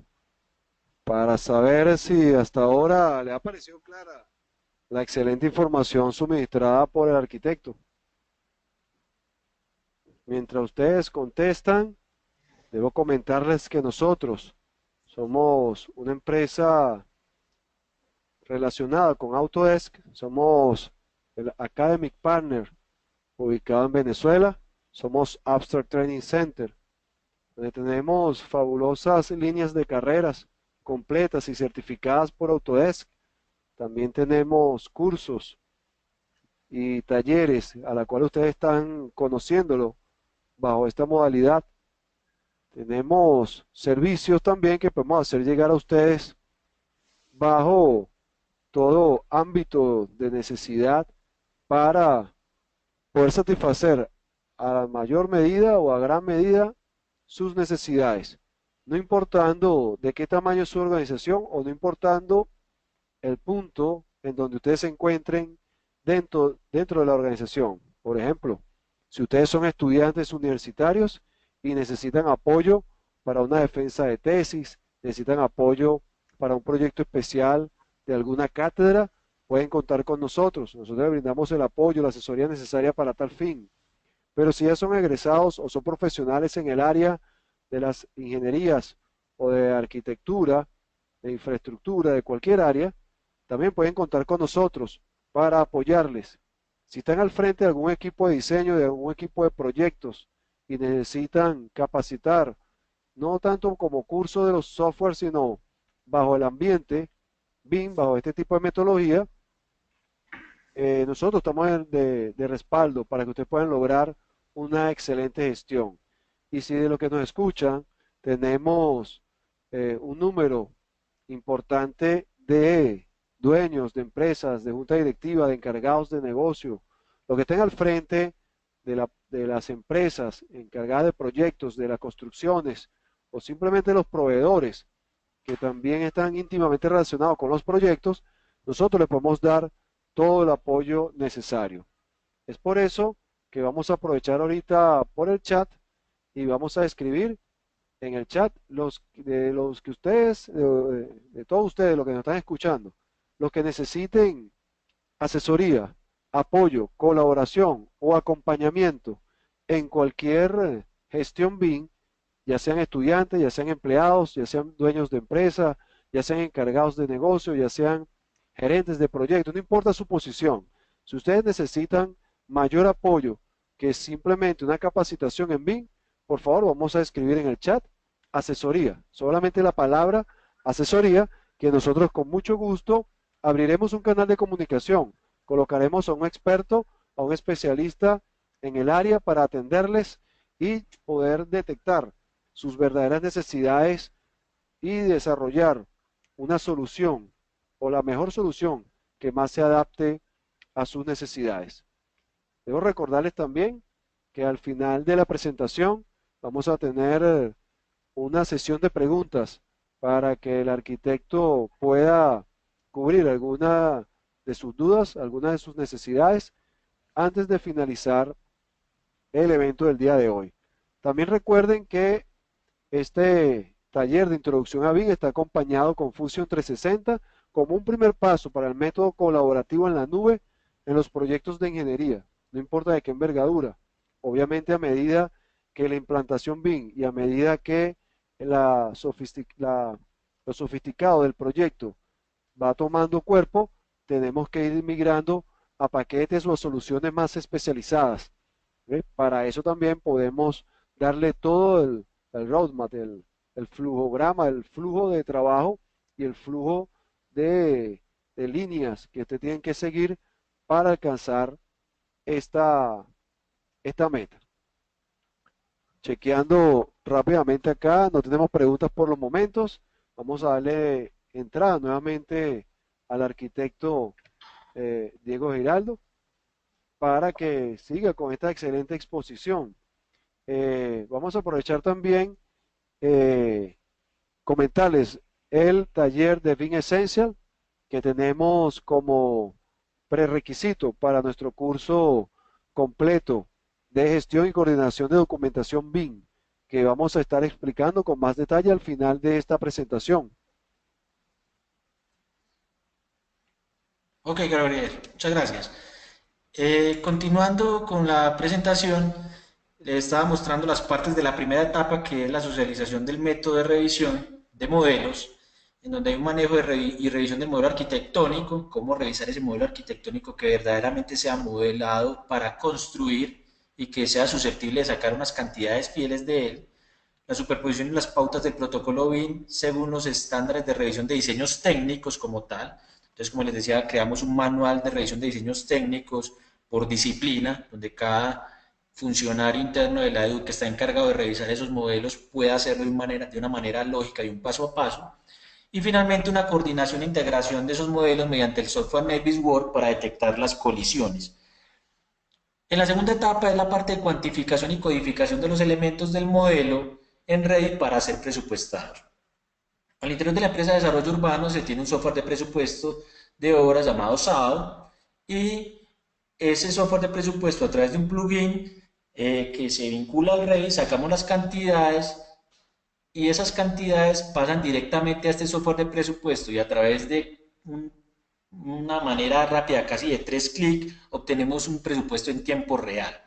para saber si hasta ahora le ha parecido clara la excelente información suministrada por el arquitecto. Mientras ustedes contestan, debo comentarles que nosotros somos una empresa relacionada con Autodesk, somos el Academic Partner ubicado en Venezuela, somos Abstract Training Center, donde tenemos fabulosas líneas de carreras completas y certificadas por Autodesk. También tenemos cursos y talleres a la cual ustedes están conociéndolo bajo esta modalidad. Tenemos servicios también que podemos hacer llegar a ustedes bajo todo ámbito de necesidad para poder satisfacer a mayor medida o a gran medida sus necesidades, no importando de qué tamaño es su organización o no importando el punto en donde ustedes se encuentren dentro de la organización. Por ejemplo, si ustedes son estudiantes universitarios y necesitan apoyo para una defensa de tesis, necesitan apoyo para un proyecto especial de alguna cátedra, pueden contar con nosotros. Nosotros les brindamos el apoyo, la asesoría necesaria para tal fin. Pero si ya son egresados o son profesionales en el área de las ingenierías o de arquitectura, de infraestructura, de cualquier área, también pueden contar con nosotros para apoyarles. Si están al frente de algún equipo de diseño, de algún equipo de proyectos y necesitan capacitar, no tanto como curso de los software, sino bajo el ambiente BIM, bajo este tipo de metodología, nosotros estamos de respaldo para que ustedes puedan lograr una excelente gestión. Y si de lo que nos escuchan tenemos un número importante de dueños de empresas, de junta directiva, de encargados de negocio, lo que estén al frente de las empresas encargadas de proyectos, de las construcciones o simplemente los proveedores que también están íntimamente relacionados con los proyectos, nosotros les podemos dar todo el apoyo necesario. Es por eso que vamos a aprovechar ahorita por el chat y vamos a escribir en el chat de los que ustedes, de todos ustedes, los que nos están escuchando, los que necesiten asesoría, apoyo, colaboración o acompañamiento en cualquier gestión BIM, ya sean estudiantes, ya sean empleados, ya sean dueños de empresa, ya sean encargados de negocio, ya sean gerentes de proyectos, no importa su posición. Si ustedes necesitan mayor apoyo que simplemente una capacitación en BIM, por favor vamos a escribir en el chat asesoría, solamente la palabra asesoría, que nosotros con mucho gusto abriremos un canal de comunicación, colocaremos a un experto, a un especialista en el área para atenderles y poder detectar sus verdaderas necesidades y desarrollar una solución o la mejor solución que más se adapte a sus necesidades. Debo recordarles también que al final de la presentación vamos a tener una sesión de preguntas para que el arquitecto pueda cubrir alguna de sus dudas, algunas de sus necesidades antes de finalizar el evento del día de hoy. También recuerden que este taller de introducción a BIM está acompañado con Fusion 360 como un primer paso para el método colaborativo en la nube en los proyectos de ingeniería, no importa de qué envergadura. Obviamente a medida que la implantación BIM y a medida que lo sofisticado del proyecto va tomando cuerpo, tenemos que ir migrando a paquetes o a soluciones más especializadas. ¿Ve? Para eso también podemos darle todo el roadmap, el flujograma, el flujo de trabajo y el flujo de, de líneas que usted tiene que seguir para alcanzar esta, esta meta. Chequeando rápidamente acá, no tenemos preguntas por los momentos. Vamos a darle entrada nuevamente al arquitecto Diego Giraldo para que siga con esta excelente exposición. Vamos a aprovechar también eh, comentarles el taller de BIM Essential que tenemos como prerequisito para nuestro curso completo de gestión y coordinación de documentación BIM, que vamos a estar explicando con más detalle al final de esta presentación. Ok, Gabriel, muchas gracias. Continuando con la presentación, le estaba mostrando las partes de la primera etapa, que es la socialización del método de revisión de modelos, en donde hay un manejo y revisión del modelo arquitectónico, cómo revisar ese modelo arquitectónico que verdaderamente sea modelado para construir y que sea susceptible de sacar unas cantidades fieles de él, la superposición y las pautas del protocolo BIM según los estándares de revisión de diseños técnicos como tal. Entonces, como les decía, creamos un manual de revisión de diseños técnicos por disciplina, donde cada funcionario interno de la EDU que está encargado de revisar esos modelos puede hacerlo de una manera lógica y un paso a paso. Y finalmente una coordinación e integración de esos modelos mediante el software Navisworks para detectar las colisiones. En la segunda etapa es la parte de cuantificación y codificación de los elementos del modelo en Revit para ser presupuestados. Al interior de la empresa de desarrollo urbano se tiene un software de presupuesto de obras llamado SAO, y ese software de presupuesto, a través de un plugin que se vincula al Revit, sacamos las cantidades y esas cantidades pasan directamente a este software de presupuesto, y a través de una manera rápida, casi de 3 clics, obtenemos un presupuesto en tiempo real.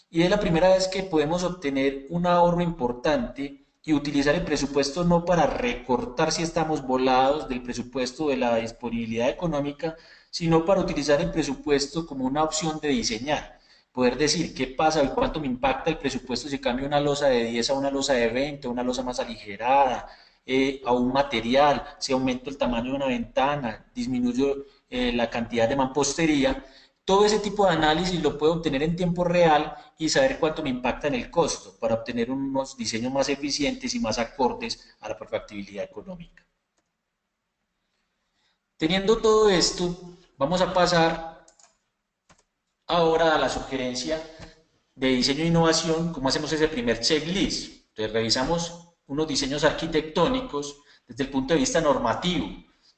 Y es la primera vez que podemos obtener un ahorro importante y utilizar el presupuesto no para recortar si estamos volados del presupuesto de la disponibilidad económica, sino para utilizar el presupuesto como una opción de diseñar. Poder decir qué pasa y cuánto me impacta el presupuesto si cambio una losa de 10 a una losa de 20, una losa más aligerada, a un material, si aumento el tamaño de una ventana, disminuyo la cantidad de mampostería. Todo ese tipo de análisis lo puedo obtener en tiempo real y saber cuánto me impacta en el costo para obtener unos diseños más eficientes y más acordes a la factibilidad económica. Teniendo todo esto, vamos a pasar ahora a la sugerencia de diseño e innovación. ¿Cómo hacemos ese primer checklist? Entonces revisamos unos diseños arquitectónicos desde el punto de vista normativo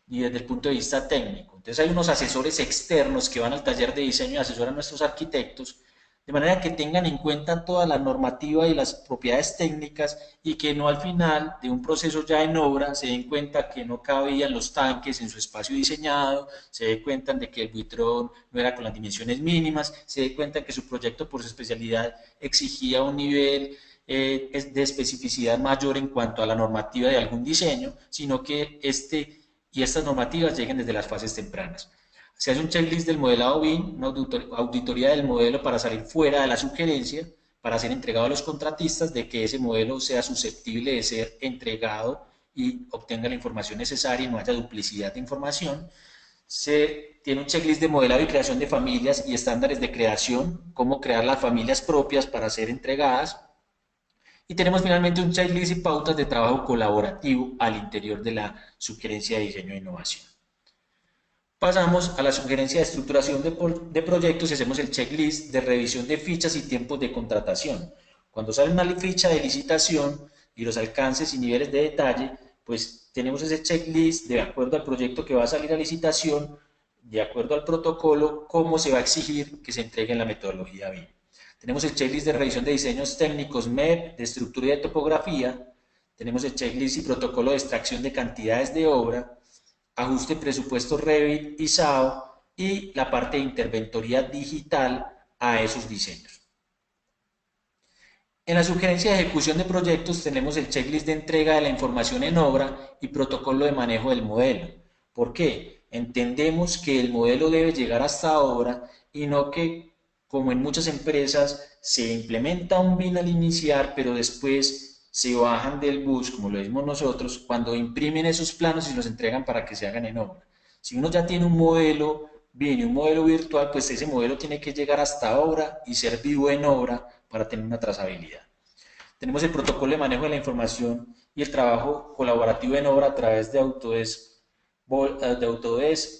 y desde el punto de vista técnico. Entonces hay unos asesores externos que van al taller de diseño y asesoran a nuestros arquitectos, de manera que tengan en cuenta toda la normativa y las propiedades técnicas, y que no al final de un proceso ya en obra se den cuenta que no cabían los tanques en su espacio diseñado, se den cuenta de que el buitrón no era con las dimensiones mínimas, se den cuenta que su proyecto por su especialidad exigía un nivel de especificidad mayor en cuanto a la normativa de algún diseño, sino que estas normativas lleguen desde las fases tempranas. Se hace un checklist del modelado BIM, una auditoría del modelo para salir fuera de la sugerencia, para ser entregado a los contratistas, de que ese modelo sea susceptible de ser entregado y obtenga la información necesaria y no haya duplicidad de información. Se tiene un checklist de modelado y creación de familias y estándares de creación, cómo crear las familias propias para ser entregadas. Y tenemos finalmente un checklist y pautas de trabajo colaborativo al interior de la sugerencia de diseño e innovación. Pasamos a la sugerencia de estructuración de proyectos y hacemos el checklist de revisión de fichas y tiempos de contratación. Cuando sale una ficha de licitación y los alcances y niveles de detalle, pues tenemos ese checklist de acuerdo al proyecto que va a salir a licitación, de acuerdo al protocolo, cómo se va a exigir que se entregue en la metodología BIM. Tenemos el checklist de revisión de diseños técnicos MEP, de estructura y de topografía. Tenemos el checklist y protocolo de extracción de cantidades de obra, ajuste presupuesto Revit y SAO, y la parte de interventoría digital a esos diseños. En la sugerencia de ejecución de proyectos tenemos el checklist de entrega de la información en obra y protocolo de manejo del modelo. ¿Por qué? Entendemos que el modelo debe llegar hasta obra y no que como en muchas empresas, se implementa un BIM al iniciar, pero después se bajan del bus, como lo decimos nosotros, cuando imprimen esos planos y los entregan para que se hagan en obra. Si uno ya tiene un modelo BIM y un modelo virtual, pues ese modelo tiene que llegar hasta obra y ser vivo en obra para tener una trazabilidad. Tenemos el protocolo de manejo de la información y el trabajo colaborativo en obra a través de Autodesk,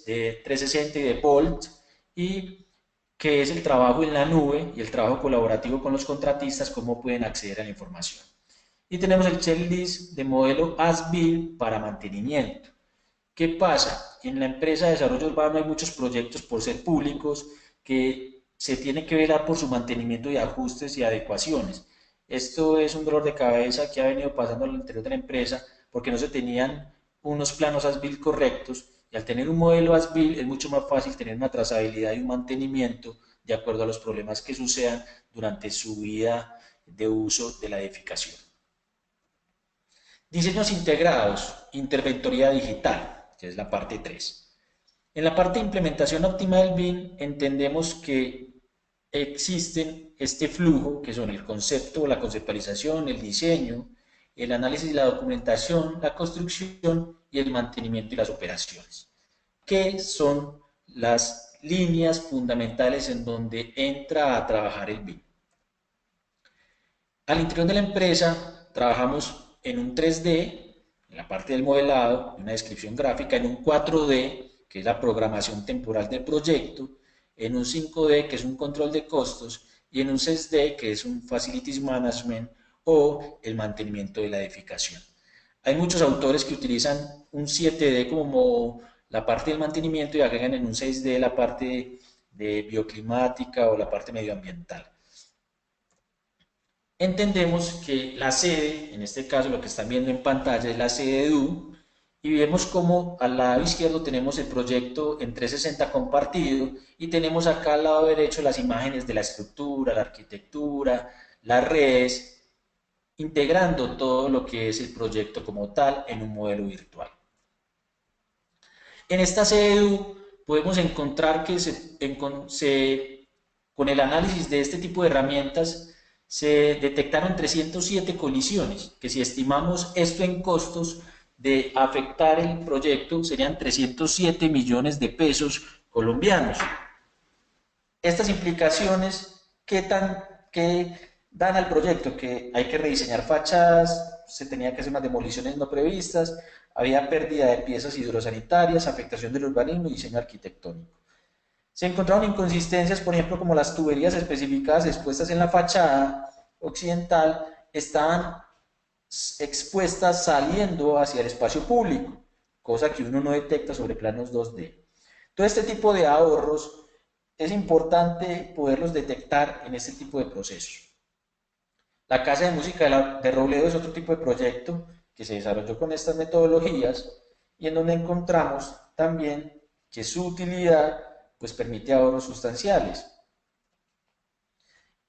de 360 y de Bolt, y que es el trabajo en la nube y el trabajo colaborativo con los contratistas, cómo pueden acceder a la información. Y tenemos el checklist de modelo as-built para mantenimiento. ¿Qué pasa? En la empresa de desarrollo urbano hay muchos proyectos por ser públicos que se tiene que velar por su mantenimiento y ajustes y adecuaciones. Esto es un dolor de cabeza que ha venido pasando al interior de la empresa porque no se tenían unos planos as-built correctos, y al tener un modelo as-built es mucho más fácil tener una trazabilidad y un mantenimiento de acuerdo a los problemas que sucedan durante su vida de uso de la edificación. Diseños integrados, interventoría digital, que es la parte 3. En la parte de implementación óptima del BIM entendemos que existen este flujo, que son el concepto, la conceptualización, el diseño, el análisis y la documentación, la construcción y el mantenimiento y las operaciones, que son las líneas fundamentales en donde entra a trabajar el BIM. Al interior de la empresa trabajamos en un 3D, en la parte del modelado, una descripción gráfica, en un 4D, que es la programación temporal del proyecto, en un 5D, que es un control de costos, y en un 6D, que es un Facilities Management o el mantenimiento de la edificación. Hay muchos autores que utilizan un 7D como la parte del mantenimiento y agregan en un 6D la parte de bioclimática o la parte medioambiental. Entendemos que la sede, en este caso lo que están viendo en pantalla es la sede de DU, y vemos como al lado izquierdo tenemos el proyecto en 360 compartido y tenemos acá al lado derecho las imágenes de la estructura, la arquitectura, las redes, integrando todo lo que es el proyecto como tal en un modelo virtual. En esta CEDU podemos encontrar que con el análisis de este tipo de herramientas se detectaron 307 colisiones, que si estimamos esto en costos de afectar el proyecto serían 307 millones de pesos colombianos. Estas implicaciones, ¿qué dan al proyecto? Que hay que rediseñar fachadas, se tenía que hacer unas demoliciones no previstas, había pérdida de piezas hidrosanitarias, afectación del urbanismo y diseño arquitectónico. Se encontraron inconsistencias, por ejemplo, como las tuberías especificadas expuestas en la fachada occidental estaban expuestas saliendo hacia el espacio público, cosa que uno no detecta sobre planos 2D. Todo este tipo de ahorros es importante poderlos detectar en este tipo de procesos. La Casa de Música de Robledo es otro tipo de proyecto que se desarrolló con estas metodologías y en donde encontramos también que su utilidad pues permite ahorros sustanciales.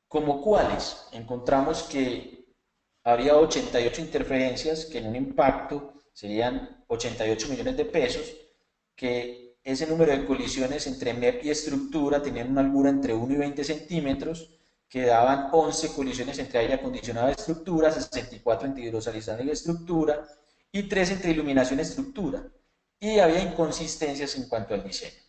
¿Como cuáles? Encontramos que había 88 interferencias que en un impacto serían 88 millones de pesos, que ese número de colisiones entre MEP y estructura tenían una holgura entre 1 y 20 centímetros, que daban 11 colisiones entre aire acondicionado y estructura, 64 entre hidrosalizado y estructura, y 3 entre iluminación y estructura. Y había inconsistencias en cuanto al diseño.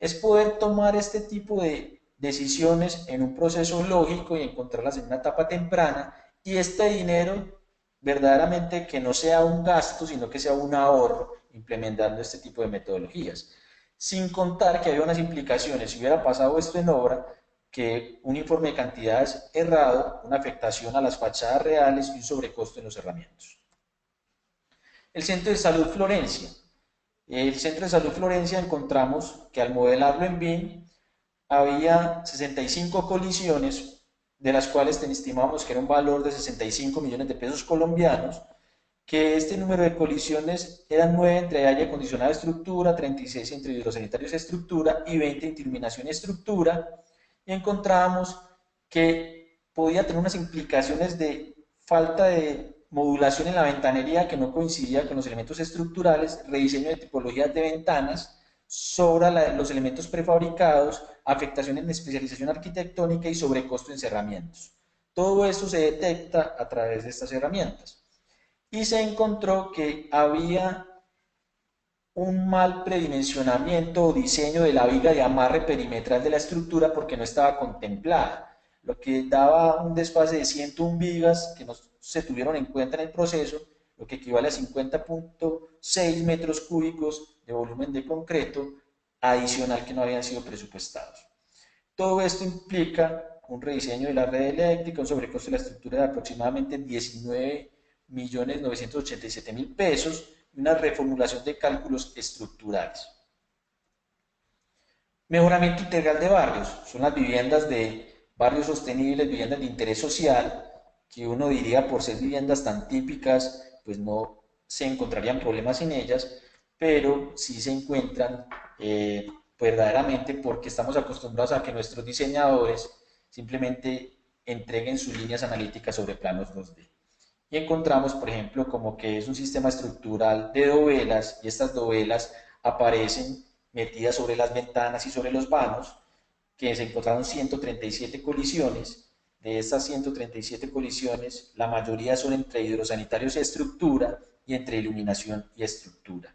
Es poder tomar este tipo de decisiones en un proceso lógico y encontrarlas en una etapa temprana, y este dinero verdaderamente que no sea un gasto, sino que sea un ahorro implementando este tipo de metodologías. Sin contar que había unas implicaciones, si hubiera pasado esto en obra, que un informe de cantidades errado, una afectación a las fachadas reales y un sobrecosto en los herramientas. El Centro de Salud Florencia. El Centro de Salud Florencia encontramos que al modelarlo en BIM había 65 colisiones, de las cuales estimamos que era un valor de 65 millones de pesos colombianos, que este número de colisiones eran 9 entre aire acondicionado y estructura, 36 entre hidrosanitarios y estructura y 20 entre iluminación y estructura, y encontramos que podía tener unas implicaciones de falta de modulación en la ventanería que no coincidía con los elementos estructurales, rediseño de tipologías de ventanas, sobre los elementos prefabricados, afectación en especialización arquitectónica y sobrecosto en cerramientos. Todo esto se detecta a través de estas herramientas. Y se encontró que había un mal predimensionamiento o diseño de la viga de amarre perimetral de la estructura porque no estaba contemplada, lo que daba un desfase de 101 vigas que no se tuvieron en cuenta en el proceso, lo que equivale a 50.6 metros cúbicos de volumen de concreto adicional que no habían sido presupuestados. Todo esto implica un rediseño de la red eléctrica, un sobrecosto de la estructura de aproximadamente 19.987.000 pesos y una reformulación de cálculos estructurales. Mejoramiento integral de barrios. Son las viviendas de barrios sostenibles, viviendas de interés social, que uno diría por ser viviendas tan típicas, pues no se encontrarían problemas en ellas, pero sí se encuentran verdaderamente porque estamos acostumbrados a que nuestros diseñadores simplemente entreguen sus líneas analíticas sobre planos 2D. Y encontramos, por ejemplo, como que es un sistema estructural de dovelas y estas dovelas aparecen metidas sobre las ventanas y sobre los vanos, que se encontraron 137 colisiones. De estas 137 colisiones, la mayoría son entre hidrosanitarios y estructura y entre iluminación y estructura.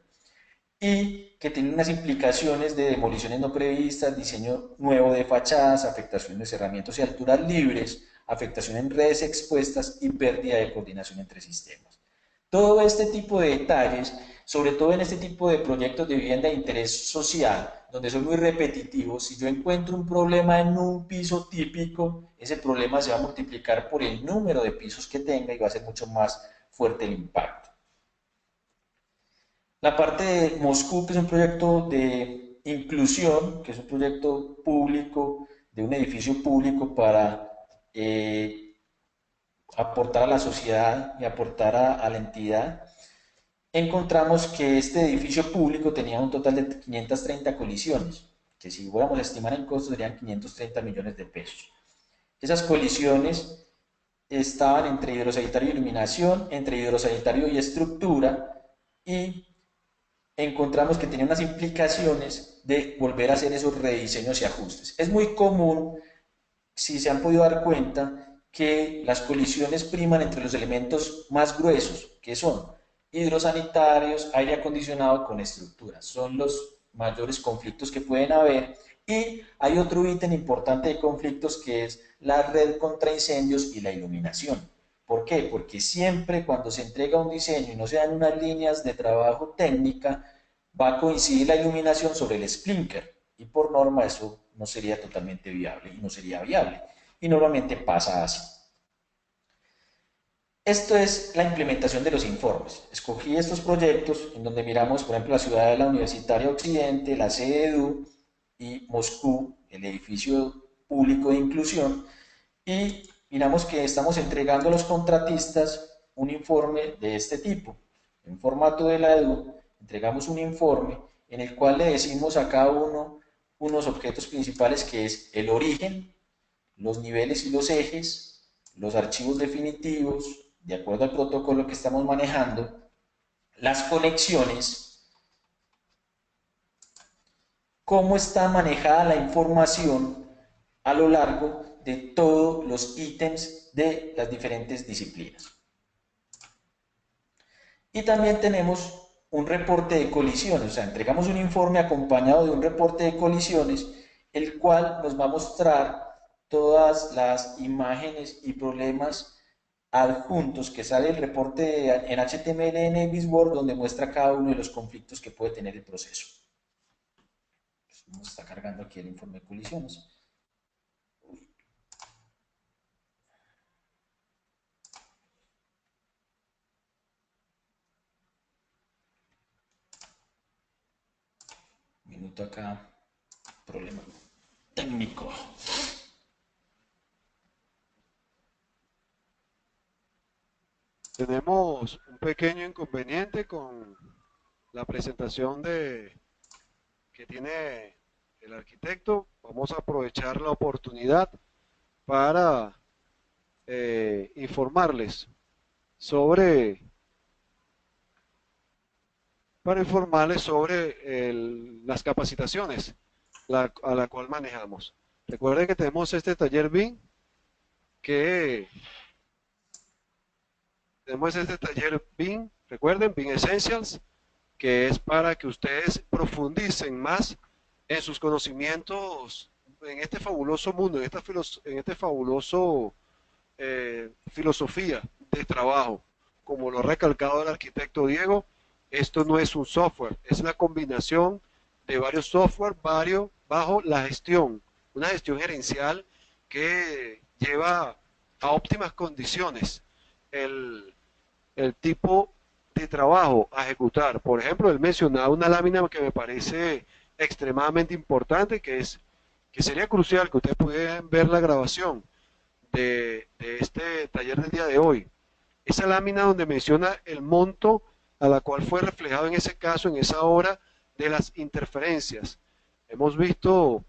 Y que tiene unas implicaciones de demoliciones no previstas, diseño nuevo de fachadas, afectación de cerramientos y alturas libres, afectación en redes expuestas y pérdida de coordinación entre sistemas. Todo este tipo de detalles, sobre todo en este tipo de proyectos de vivienda de interés social, donde son muy repetitivos, si yo encuentro un problema en un piso típico, ese problema se va a multiplicar por el número de pisos que tenga y va a ser mucho más fuerte el impacto. La parte de Moscú, que es un proyecto de inclusión, que es un proyecto público, de un edificio público para aportar a la sociedad y aportar a la entidad, encontramos que este edificio público tenía un total de 530 colisiones, que si fuéramos a estimar en costos serían 530 millones de pesos. Esas colisiones estaban entre hidrosanitario y iluminación, entre hidrosanitario y estructura, y encontramos que tenía unas implicaciones de volver a hacer esos rediseños y ajustes. Es muy común, si se han podido dar cuenta, que las colisiones priman entre los elementos más gruesos, que son hidrosanitarios, aire acondicionado con estructuras. Son los mayores conflictos que pueden haber. Y hay otro ítem importante de conflictos que es la red contra incendios y la iluminación. ¿Por qué? Porque siempre cuando se entrega un diseño y no se dan unas líneas de trabajo técnica, va a coincidir la iluminación sobre el sprinkler y por norma eso no sería totalmente viable y no sería viable. Y normalmente pasa así. Esto es la implementación de los informes. Escogí estos proyectos en donde miramos, por ejemplo, la ciudad de la Universitaria Occidente, la sede EDU y Moscú, el edificio público de inclusión, y miramos que estamos entregando a los contratistas un informe de este tipo. En formato de la EDU, entregamos un informe en el cual le decimos a cada uno unos objetos principales que es el origen, los niveles y los ejes, los archivos definitivos, de acuerdo al protocolo que estamos manejando, las conexiones, cómo está manejada la información a lo largo de todos los ítems de las diferentes disciplinas. Y también tenemos un reporte de colisiones, o sea, entregamos un informe acompañado de un reporte de colisiones, el cual nos va a mostrar todas las imágenes y problemas adjuntos que sale el reporte en HTML en Navisworks, donde muestra cada uno de los conflictos que puede tener el proceso. Pues nos está cargando aquí el informe de colisiones. Minuto acá, problema técnico. Tenemos un pequeño inconveniente con la presentación que tiene el arquitecto. Vamos a aprovechar la oportunidad para informarles sobre, para informarles sobre las capacitaciones a la cual manejamos. Recuerden que tenemos este taller BIM, que tenemos este taller BIM, recuerden, BIM Essentials, que es para que ustedes profundicen más en sus conocimientos en este fabuloso mundo, en este fabuloso filosofía de trabajo. Como lo ha recalcado el arquitecto Diego, esto no es un software, es una combinación de varios software, bajo la gestión, una gestión gerencial que lleva a óptimas condiciones el, el tipo de trabajo a ejecutar. Por ejemplo, él mencionaba una lámina que me parece extremadamente importante, que sería crucial que ustedes pudieran ver la grabación de este taller del día de hoy. Esa lámina donde menciona el monto a la cual fue reflejado en ese caso, en esa hora, de las interferencias. Hemos visto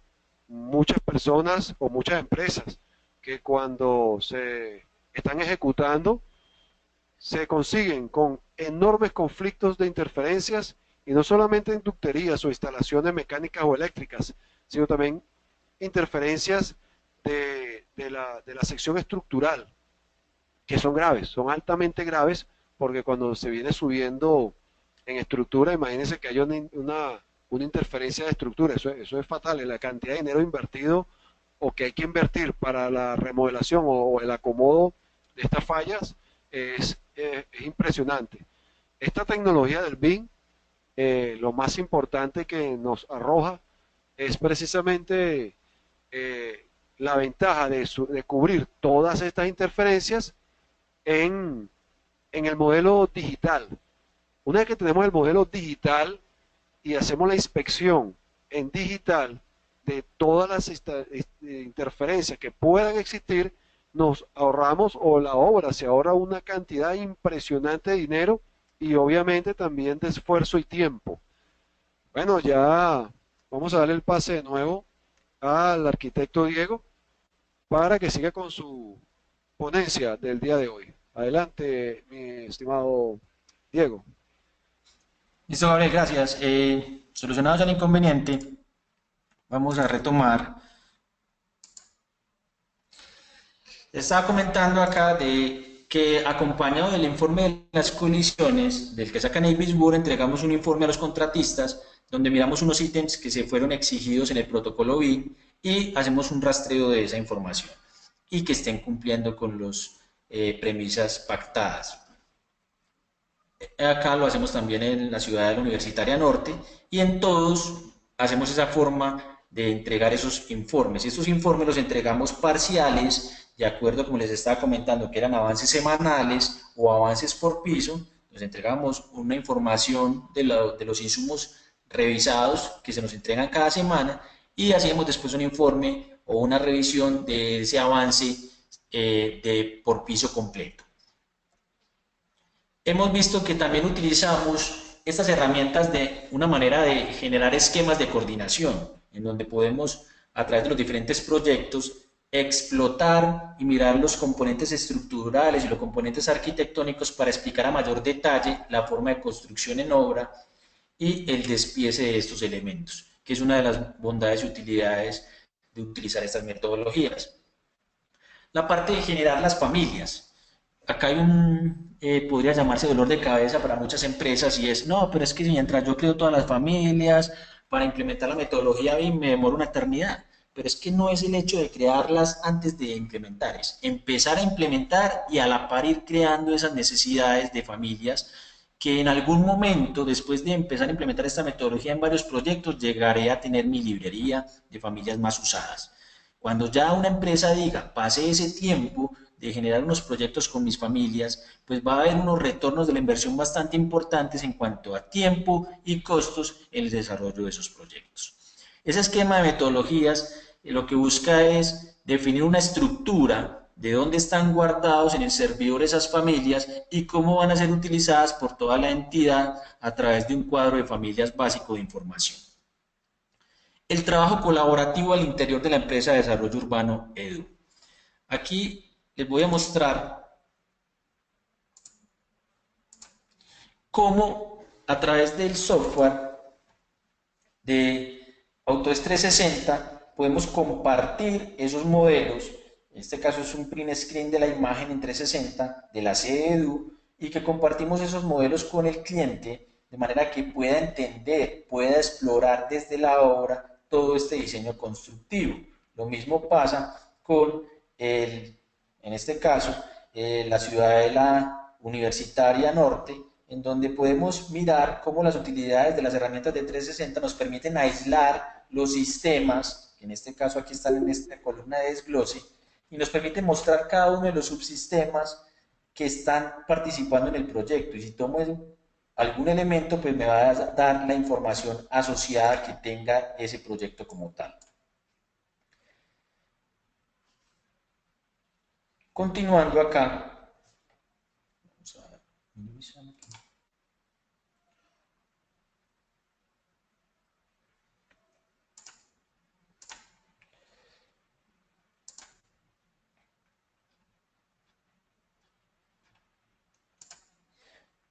muchas personas o muchas empresas que cuando se están ejecutando se consiguen con enormes conflictos de interferencias y no solamente en ducterías o instalaciones mecánicas o eléctricas, sino también interferencias de la sección estructural, que son graves, son altamente graves, porque cuando se viene subiendo en estructura, imagínense que haya una interferencia de estructura, eso es fatal, la cantidad de dinero invertido o que hay que invertir para la remodelación o el acomodo de estas fallas es impresionante. Esta tecnología del BIM, lo más importante que nos arroja es precisamente la ventaja de cubrir todas estas interferencias en, en el modelo digital. Una vez que tenemos el modelo digital y hacemos la inspección en digital de todas las interferencias que puedan existir, nos ahorramos o la obra se ahorra una cantidad impresionante de dinero y obviamente también de esfuerzo y tiempo. Bueno, ya vamos a darle el pase de nuevo al arquitecto Diego para que siga con su ponencia del día de hoy. Adelante, mi estimado Diego. Listo, Gabriel, gracias. Solucionado ya el inconveniente, vamos a retomar. Estaba comentando acá de que acompañado del informe de las colisiones del que sacan Avis Burr, entregamos un informe a los contratistas donde miramos unos ítems que se fueron exigidos en el protocolo BIM y hacemos un rastreo de esa información y que estén cumpliendo con las premisas pactadas. Acá lo hacemos también en la ciudad de la Universitaria Norte y en todos hacemos esa forma de entregar esos informes. Estos informes los entregamos parciales, de acuerdo como les estaba comentando, que eran avances semanales o avances por piso. Nos entregamos una información de los insumos revisados que se nos entregan cada semana y hacemos después un informe o una revisión de ese avance por piso completo. Hemos visto que también utilizamos estas herramientas de una manera de generar esquemas de coordinación, en donde podemos, a través de los diferentes proyectos, explotar y mirar los componentes estructurales y los componentes arquitectónicos para explicar a mayor detalle la forma de construcción en obra y el despiece de estos elementos, que es una de las bondades y utilidades de utilizar estas metodologías. La parte de generar las familias. Acá hay podría llamarse dolor de cabeza para muchas empresas y es, no, pero es que mientras yo creo todas las familias, para implementar la metodología BIM me demora una eternidad. Pero es que no es el hecho de crearlas antes de implementar, es empezar a implementar y a la par ir creando esas necesidades de familias que en algún momento, después de empezar a implementar esta metodología en varios proyectos, llegaré a tener mi librería de familias más usadas. Cuando ya una empresa diga, pase ese tiempo de generar unos proyectos con mis familias, pues va a haber unos retornos de la inversión bastante importantes en cuanto a tiempo y costos en el desarrollo de esos proyectos. Ese esquema de metodologías lo que busca es definir una estructura de dónde están guardados en el servidor esas familias y cómo van a ser utilizadas por toda la entidad a través de un cuadro de familias básico de información. El trabajo colaborativo al interior de la empresa de desarrollo urbano EDU. Aquí les voy a mostrar cómo a través del software de Autodesk 360 podemos compartir esos modelos. En este caso es un print screen de la imagen en 360 de la sede EDU, y que compartimos esos modelos con el cliente de manera que pueda entender, pueda explorar desde la obra todo este diseño constructivo. Lo mismo pasa con en este caso, la Ciudadela Universitaria Norte, en donde podemos mirar cómo las utilidades de las herramientas de 360 nos permiten aislar los sistemas, que en este caso aquí están en esta columna de desglose, y nos permite mostrar cada uno de los subsistemas que están participando en el proyecto. Y si tomo algún elemento, pues me va a dar la información asociada que tenga ese proyecto como tal. Continuando acá, vamos a minimizar aquí.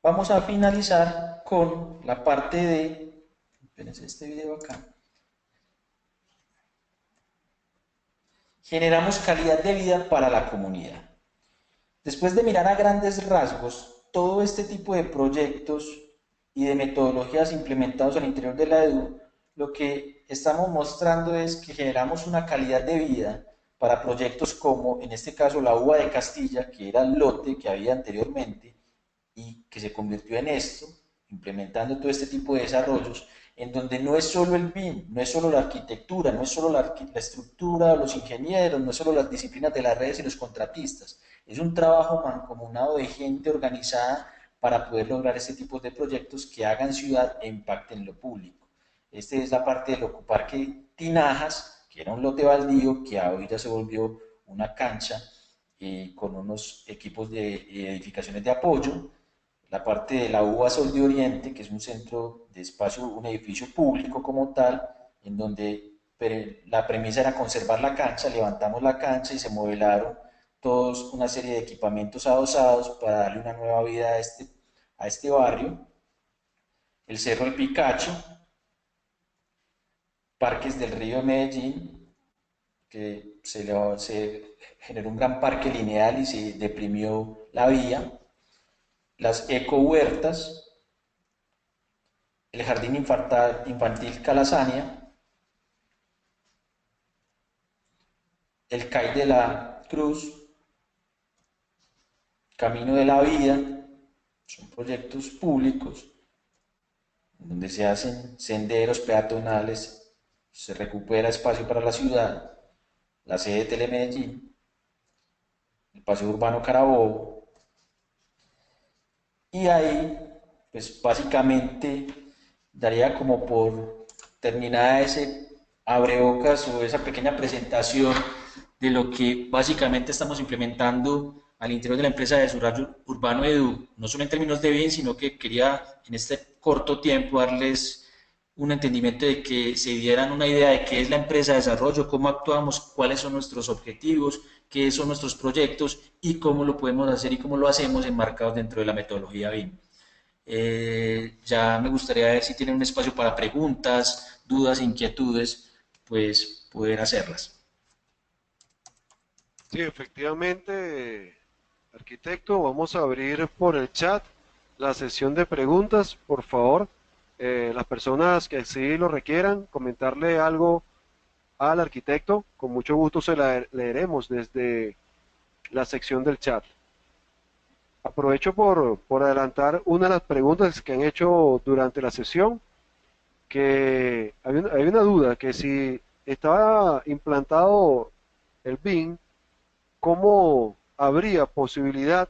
Vamos a finalizar con la parte de, espérense este video acá, generamos calidad de vida para la comunidad. Después de mirar a grandes rasgos todo este tipo de proyectos y de metodologías implementados al interior de la EDU, lo que estamos mostrando es que generamos una calidad de vida para proyectos como, en este caso, la UBA de Castilla, que era el lote que había anteriormente y que se convirtió en esto, implementando todo este tipo de desarrollos, en donde no es solo el BIM, no es solo la arquitectura, no es solo la estructura, los ingenieros, no es solo las disciplinas de las redes y los contratistas, es un trabajo mancomunado de gente organizada para poder lograr este tipo de proyectos que hagan ciudad e impacten lo público. Esta es la parte del Ocuparque Tinajas, que era un lote baldío que ahorita se volvió una cancha con unos equipos de edificaciones de apoyo. La parte de la UBA Sol de Oriente, que es un centro de espacio, un edificio público como tal, en donde la premisa era conservar la cancha, levantamos la cancha y se modelaron todos una serie de equipamientos adosados para darle una nueva vida a este barrio. El Cerro El Picacho, Parques del Río de Medellín, que se generó un gran parque lineal y se deprimió la vía. Las ecohuertas, el Jardín Infantil Calasania, el CAI de la Cruz, Camino de la Vida, son proyectos públicos donde se hacen senderos peatonales, se recupera espacio para la ciudad, la sede de Telemedellín, el Paseo Urbano Carabobo, y ahí, pues básicamente daría como por terminada ese abrebocas o esa pequeña presentación de lo que básicamente estamos implementando al interior de la empresa de desarrollo urbano EDU, no solo en términos de bien, sino que quería en este corto tiempo darles un entendimiento de que se dieran una idea de qué es la empresa de desarrollo, cómo actuamos, cuáles son nuestros objetivos, qué son nuestros proyectos y cómo lo podemos hacer y cómo lo hacemos enmarcados dentro de la metodología BIM. Ya me gustaría ver si tienen un espacio para preguntas, dudas, inquietudes, pues poder hacerlas. Sí, efectivamente, arquitecto, vamos a abrir por el chat la sesión de preguntas. Por favor, las personas que sí lo requieran, comentarle algo al arquitecto, con mucho gusto se la leeremos desde la sección del chat. Aprovecho por adelantar una de las preguntas que han hecho durante la sesión, que hay una duda, que si estaba implantado el BIM, ¿cómo habría posibilidad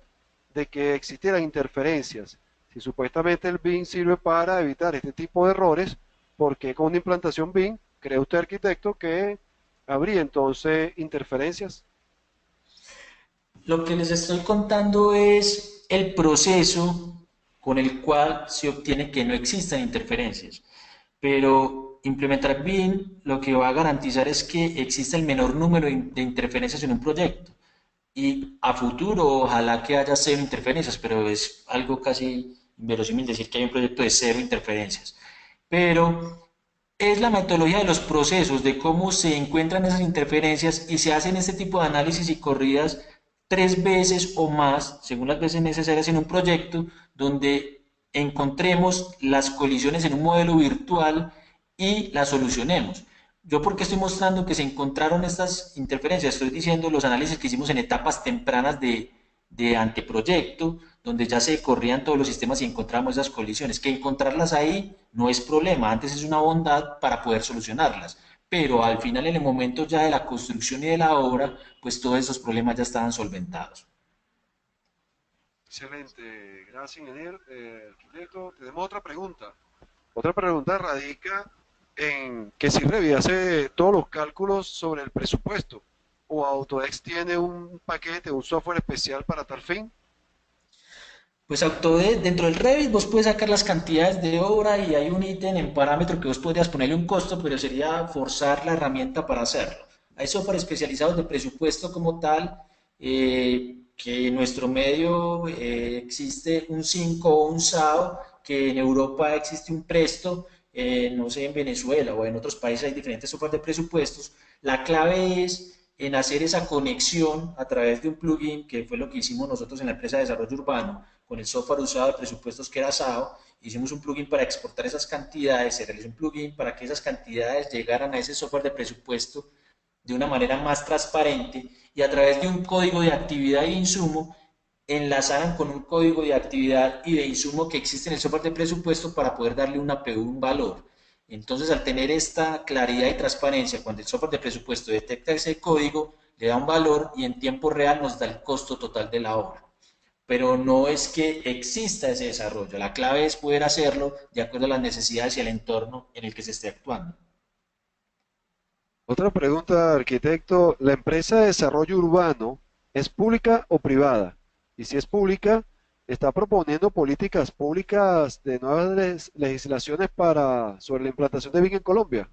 de que existieran interferencias? Si supuestamente el BIM sirve para evitar este tipo de errores, ¿por qué con una implantación BIM cree usted, arquitecto, que habría entonces interferencias? Lo que les estoy contando es el proceso con el cual se obtiene que no existan interferencias. Pero implementar BIM lo que va a garantizar es que exista el menor número de interferencias en un proyecto. Y a futuro, ojalá que haya cero interferencias, pero es algo casi inverosímil decir que hay un proyecto de cero interferencias, pero es la metodología de los procesos, de cómo se encuentran esas interferencias y se hacen este tipo de análisis y corridas 3 veces o más, según las veces necesarias en un proyecto, donde encontremos las colisiones en un modelo virtual y las solucionemos. Yo porque estoy mostrando que se encontraron estas interferencias, estoy diciendo los análisis que hicimos en etapas tempranas de anteproyecto, donde ya se corrían todos los sistemas y encontramos esas colisiones. Que encontrarlas ahí no es problema, antes es una bondad para poder solucionarlas. Pero al final, en el momento ya de la construcción y de la obra, pues todos esos problemas ya estaban solventados. Excelente, gracias, ingeniero. Arquitecto, tenemos otra pregunta. Otra pregunta radica en que si Revit hace todos los cálculos sobre el presupuesto o Autodesk tiene un paquete, un software especial para tal fin. Pues Autodesk, dentro del Revit vos puedes sacar las cantidades de obra y hay un ítem en parámetro que vos podrías ponerle un costo, pero sería forzar la herramienta para hacerlo. Hay software especializados de presupuesto como tal, que en nuestro medio existe un 5 o un SAO, que en Europa existe un Presto, no sé, en Venezuela o en otros países hay diferentes software de presupuestos. La clave es en hacer esa conexión a través de un plugin, que fue lo que hicimos nosotros en la empresa de desarrollo urbano, con el software usado de presupuestos que era SAO, hicimos un plugin para exportar esas cantidades, se realizó un plugin para que esas cantidades llegaran a ese software de presupuesto de una manera más transparente y a través de un código de actividad e insumo enlazaran con un código de actividad y de insumo que existe en el software de presupuesto para poder darle una PU, un valor. Entonces, al tener esta claridad y transparencia, cuando el software de presupuesto detecta ese código, le da un valor y en tiempo real nos da el costo total de la obra. Pero no es que exista ese desarrollo, la clave es poder hacerlo de acuerdo a las necesidades y al entorno en el que se esté actuando. Otra pregunta, arquitecto, ¿la empresa de desarrollo urbano es pública o privada? Y si es pública, ¿está proponiendo políticas públicas de nuevas legislaciones sobre la implantación de BIM en Colombia?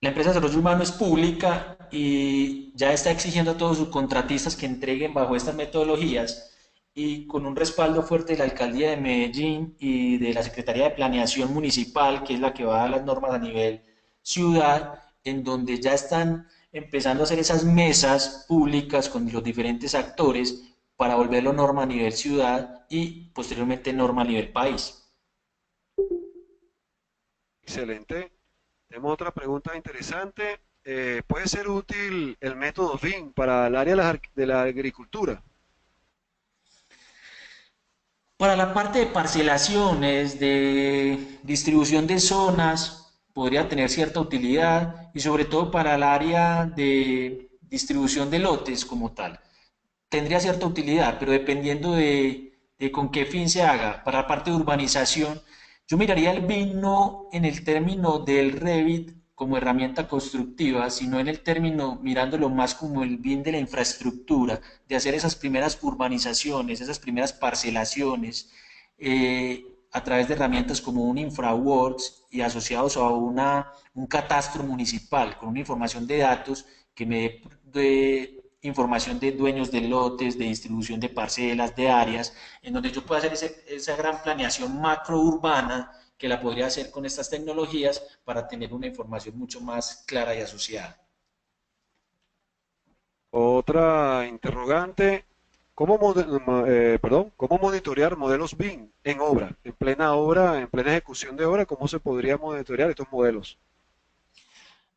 La empresa de desarrollo urbano es pública y ya está exigiendo a todos sus contratistas que entreguen bajo estas metodologías y con un respaldo fuerte de la Alcaldía de Medellín y de la Secretaría de Planeación Municipal, que es la que va a dar las normas a nivel ciudad, en donde ya están empezando a hacer esas mesas públicas con los diferentes actores para volverlo norma a nivel ciudad y posteriormente norma a nivel país. Excelente. Tenemos otra pregunta interesante. ¿Puede ser útil el método BIM para el área de la agricultura? Para la parte de parcelaciones, de distribución de zonas, podría tener cierta utilidad y sobre todo para el área de distribución de lotes como tal. Tendría cierta utilidad, pero dependiendo de con qué fin se haga. Para la parte de urbanización, yo miraría el BIM no en el término del Revit como herramienta constructiva, sino en el término mirándolo más como el BIM de la infraestructura, de hacer esas primeras urbanizaciones, esas primeras parcelaciones, a través de herramientas como un InfraWorks y asociados a un catastro municipal con una información de datos que me dé información de dueños de lotes, de distribución de parcelas, de áreas, en donde yo pueda hacer esa gran planeación macrourbana que la podría hacer con estas tecnologías para tener una información mucho más clara y asociada. Otra interrogante, ¿cómo monitorear modelos BIM en obra, en plena ejecución de obra? ¿Cómo se podría monitorear estos modelos?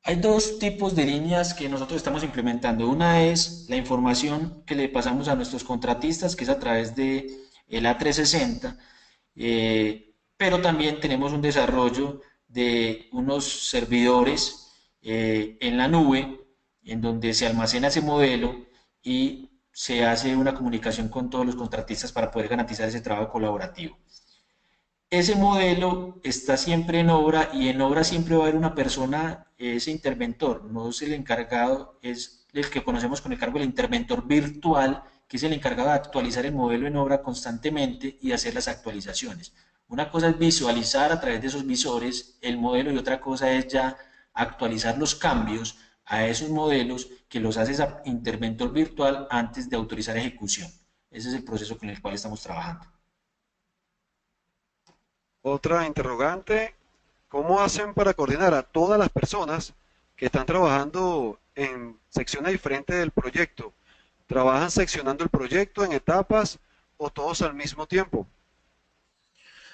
Hay dos tipos de líneas que nosotros estamos implementando. Una es la información que le pasamos a nuestros contratistas, que es a través de el A360, pero también tenemos un desarrollo de unos servidores en la nube, en donde se almacena ese modelo y se hace una comunicación con todos los contratistas para poder garantizar ese trabajo colaborativo. Ese modelo está siempre en obra y en obra siempre va a haber una persona, ese interventor, no es el encargado, es el que conocemos con el cargo del interventor virtual, que es el encargado de actualizar el modelo en obra constantemente y hacer las actualizaciones. Una cosa es visualizar a través de esos visores el modelo y otra cosa es ya actualizar los cambios a esos modelos que los hace ese interventor virtual antes de autorizar ejecución. Ese es el proceso con el cual estamos trabajando. Otra interrogante, ¿cómo hacen para coordinar a todas las personas que están trabajando en secciones diferentes del proyecto? ¿Trabajan seccionando el proyecto en etapas o todos al mismo tiempo?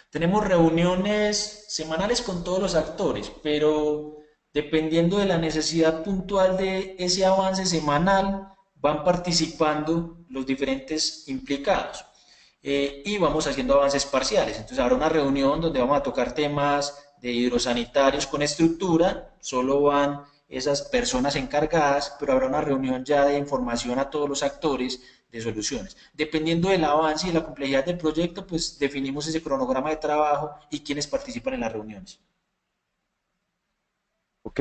Tenemos reuniones semanales con todos los actores, pero dependiendo de la necesidad puntual de ese avance semanal, van participando los diferentes implicados. Y vamos haciendo avances parciales. Entonces habrá una reunión donde vamos a tocar temas de hidrosanitarios con estructura, solo van esas personas encargadas, pero habrá una reunión ya de información a todos los actores de soluciones. Dependiendo del avance y la complejidad del proyecto, pues definimos ese cronograma de trabajo y quiénes participan en las reuniones. ¿Ok?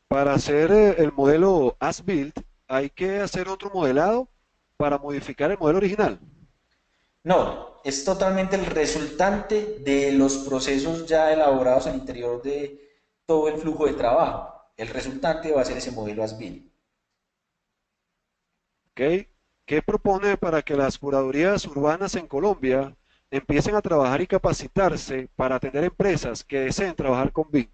Para hacer el modelo as-built, hay que hacer otro modelado para modificar el modelo original. No, es totalmente el resultante de los procesos ya elaborados al interior de todo el flujo de trabajo. El resultante va a ser ese modelo as-built. ¿Ok? ¿Qué propone para que las curadurías urbanas en Colombia empiecen a trabajar y capacitarse para atender empresas que deseen trabajar con BIM?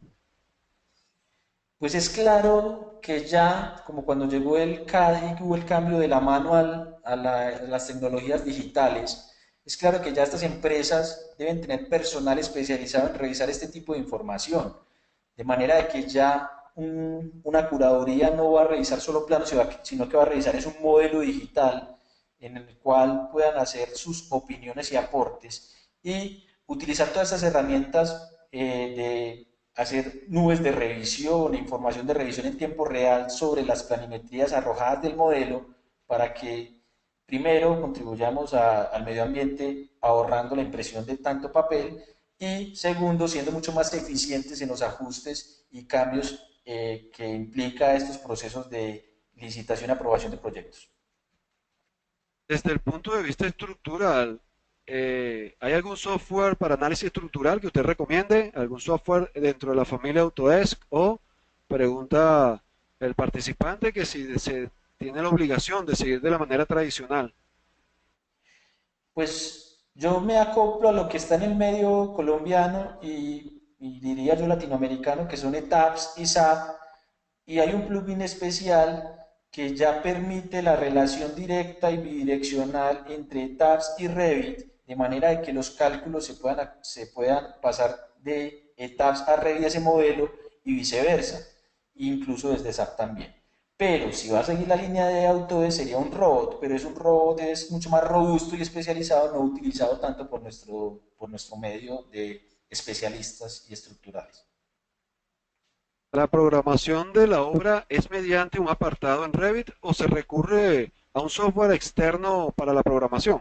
Pues es claro que ya, como cuando llegó el CAD y que hubo el cambio de la manual a las tecnologías digitales, es claro que ya estas empresas deben tener personal especializado en revisar este tipo de información, de manera de que ya una curaduría no va a revisar solo planos, sino que va a revisar es un modelo digital en el cual puedan hacer sus opiniones y aportes y utilizar todas estas herramientas de hacer nubes de revisión, información de revisión en tiempo real sobre las planimetrías arrojadas del modelo para que primero contribuyamos al medio ambiente ahorrando la impresión de tanto papel y segundo siendo mucho más eficientes en los ajustes y cambios que implica estos procesos de licitación y aprobación de proyectos. Desde el punto de vista estructural, ¿hay algún software para análisis estructural que usted recomiende? ¿Algún software dentro de la familia Autodesk? O pregunta el participante que si se tiene la obligación de seguir de la manera tradicional. Pues yo me acoplo a lo que está en el medio colombiano y diría yo latinoamericano, que son ETAPS y SAP, y hay un plugin especial que ya permite la relación directa y bidireccional entre ETAPS y Revit, de manera de que los cálculos se puedan pasar de ETAPS a Revit, ese modelo, y viceversa, incluso desde SAP también. Pero si va a seguir la línea de Autodesk sería un robot, pero es un robot es mucho más robusto y especializado, no utilizado tanto por nuestro medio de especialistas y estructurales. ¿La programación de la obra es mediante un apartado en Revit o se recurre a un software externo para la programación?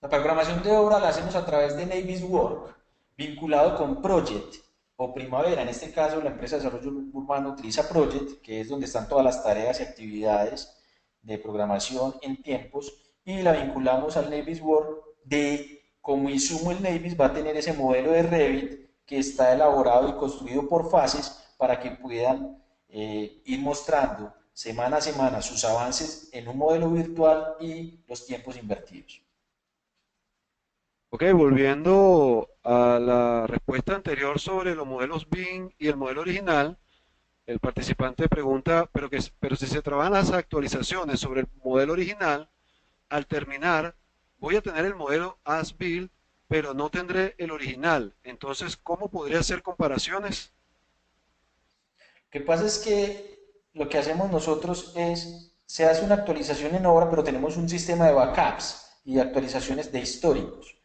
La programación de obra la hacemos a través de Navisworks, vinculado con Project o Primavera. En este caso, la empresa de desarrollo urbano utiliza Project, que es donde están todas las tareas y actividades de programación en tiempos, y la vinculamos al Navisworks de como insumo el Navis va a tener ese modelo de Revit que está elaborado y construido por fases para que puedan ir mostrando semana a semana sus avances en un modelo virtual y los tiempos invertidos. Ok, volviendo a la respuesta anterior sobre los modelos BIM y el modelo original, el participante pregunta, pero si se trabajan las actualizaciones sobre el modelo original, al terminar voy a tener el modelo as built, pero no tendré el original. Entonces, ¿cómo podría hacer comparaciones? Lo que pasa es que lo que hacemos nosotros es, se hace una actualización en obra, pero tenemos un sistema de backups y actualizaciones de históricos.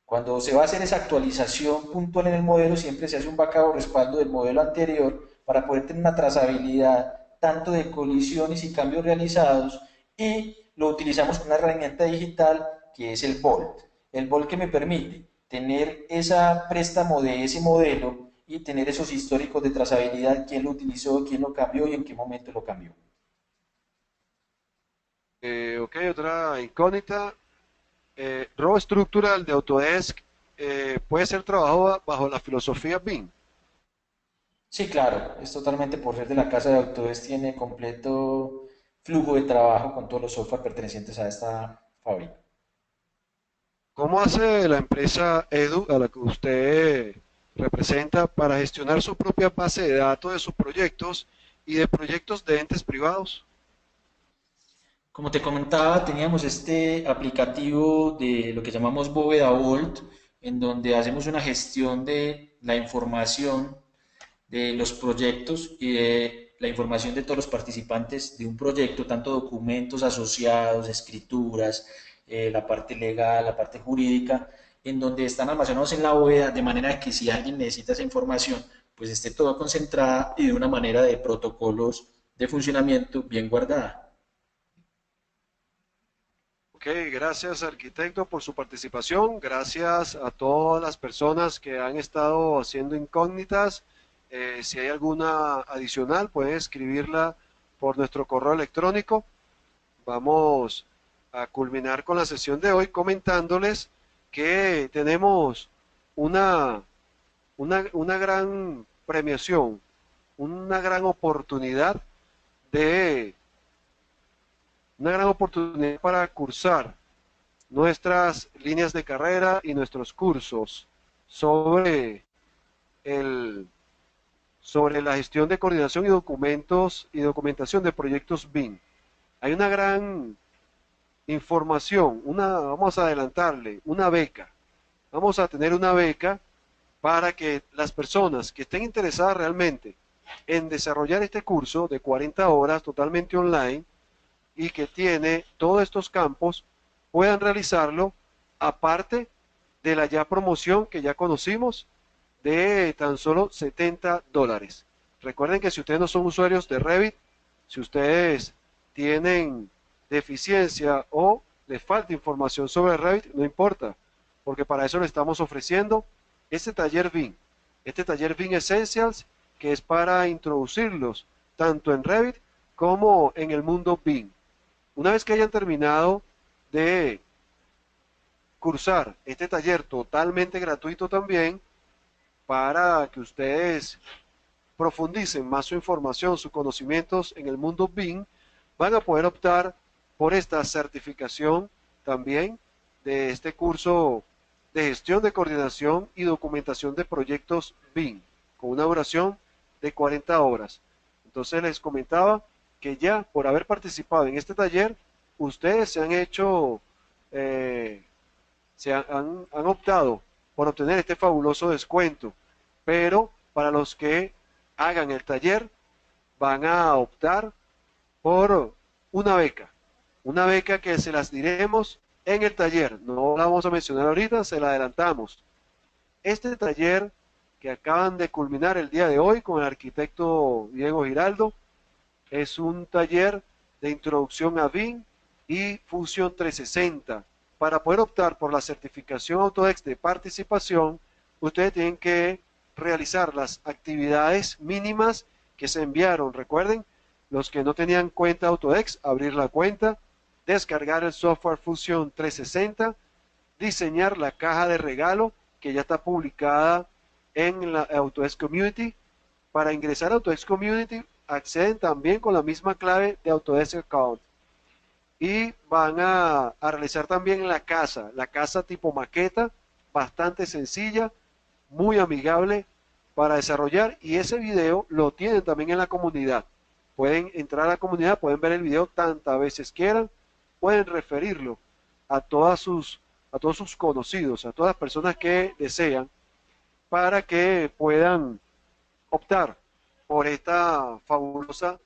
Cuando se va a hacer esa actualización puntual en el modelo, siempre se hace un backup o respaldo del modelo anterior para poder tener una trazabilidad tanto de colisiones y cambios realizados y lo utilizamos con una herramienta digital que es el Bolt. El Bolt que me permite tener esa préstamo de ese modelo y tener esos históricos de trazabilidad, quién lo utilizó, quién lo cambió y en qué momento lo cambió. Ok, otra incógnita. Raw Structural de Autodesk puede ser trabajado bajo la filosofía BIM. Sí, claro, es totalmente por ser de la casa de Autodesk, tiene completo flujo de trabajo con todos los software pertenecientes a esta fábrica. ¿Cómo hace la empresa Edu a la que usted representa para gestionar su propia base de datos de sus proyectos y de proyectos de entes privados? Como te comentaba, teníamos este aplicativo de lo que llamamos Bóveda Vault, en donde hacemos una gestión de la información de los proyectos y de la información de todos los participantes de un proyecto, tanto documentos asociados, escrituras, la parte legal, la parte jurídica, en donde están almacenados en la bóveda, de manera que si alguien necesita esa información, pues esté todo concentrada y de una manera de protocolos de funcionamiento bien guardada. Ok, gracias arquitecto por su participación, gracias a todas las personas que han estado haciendo incógnitas. Si hay alguna adicional, pueden escribirla por nuestro correo electrónico. Vamos a culminar con la sesión de hoy comentándoles que tenemos una, una gran premiación, una gran oportunidad de una gran oportunidad para cursar nuestras líneas de carrera y nuestros cursos sobre el sobre la gestión de coordinación y documentos y documentación de proyectos BIM. Hay una gran información, vamos a adelantarle, una beca. Vamos a tener una beca para que las personas que estén interesadas realmente en desarrollar este curso de 40 horas totalmente online y que tiene todos estos campos puedan realizarlo aparte de la ya promoción que ya conocimos de tan solo $70. Recuerden que si ustedes no son usuarios de Revit, si ustedes tienen deficiencia o les falta información sobre Revit, no importa, porque para eso le estamos ofreciendo este taller BIM, este taller BIM Essentials, que es para introducirlos tanto en Revit como en el mundo BIM. Una vez que hayan terminado de cursar este taller totalmente gratuito también, para que ustedes profundicen más su información, sus conocimientos en el mundo BIM, van a poder optar por esta certificación también de este curso de gestión de coordinación y documentación de proyectos BIM, con una duración de 40 horas. Entonces les comentaba que ya por haber participado en este taller, ustedes se han hecho, han optado por obtener este fabuloso descuento, pero para los que hagan el taller van a optar por una beca que se las diremos en el taller, no la vamos a mencionar ahorita, se la adelantamos. Este taller que acaban de culminar el día de hoy con el arquitecto Diego Giraldo es un taller de introducción a BIM y Fusion 360. Para poder optar por la certificación Autodesk de participación, ustedes tienen que realizar las actividades mínimas que se enviaron. Recuerden, los que no tenían cuenta Autodesk, abrir la cuenta, descargar el software Fusion 360, diseñar la caja de regalo que ya está publicada en la Autodesk Community. Para ingresar a Autodesk Community, acceden también con la misma clave de Autodesk Account. Y van a realizar también la casa tipo maqueta, bastante sencilla, muy amigable para desarrollar, y ese video lo tienen también en la comunidad. Pueden entrar a la comunidad, pueden ver el video tantas veces quieran, pueden referirlo a a todos sus conocidos, a todas las personas que desean, para que puedan optar por esta fabulosa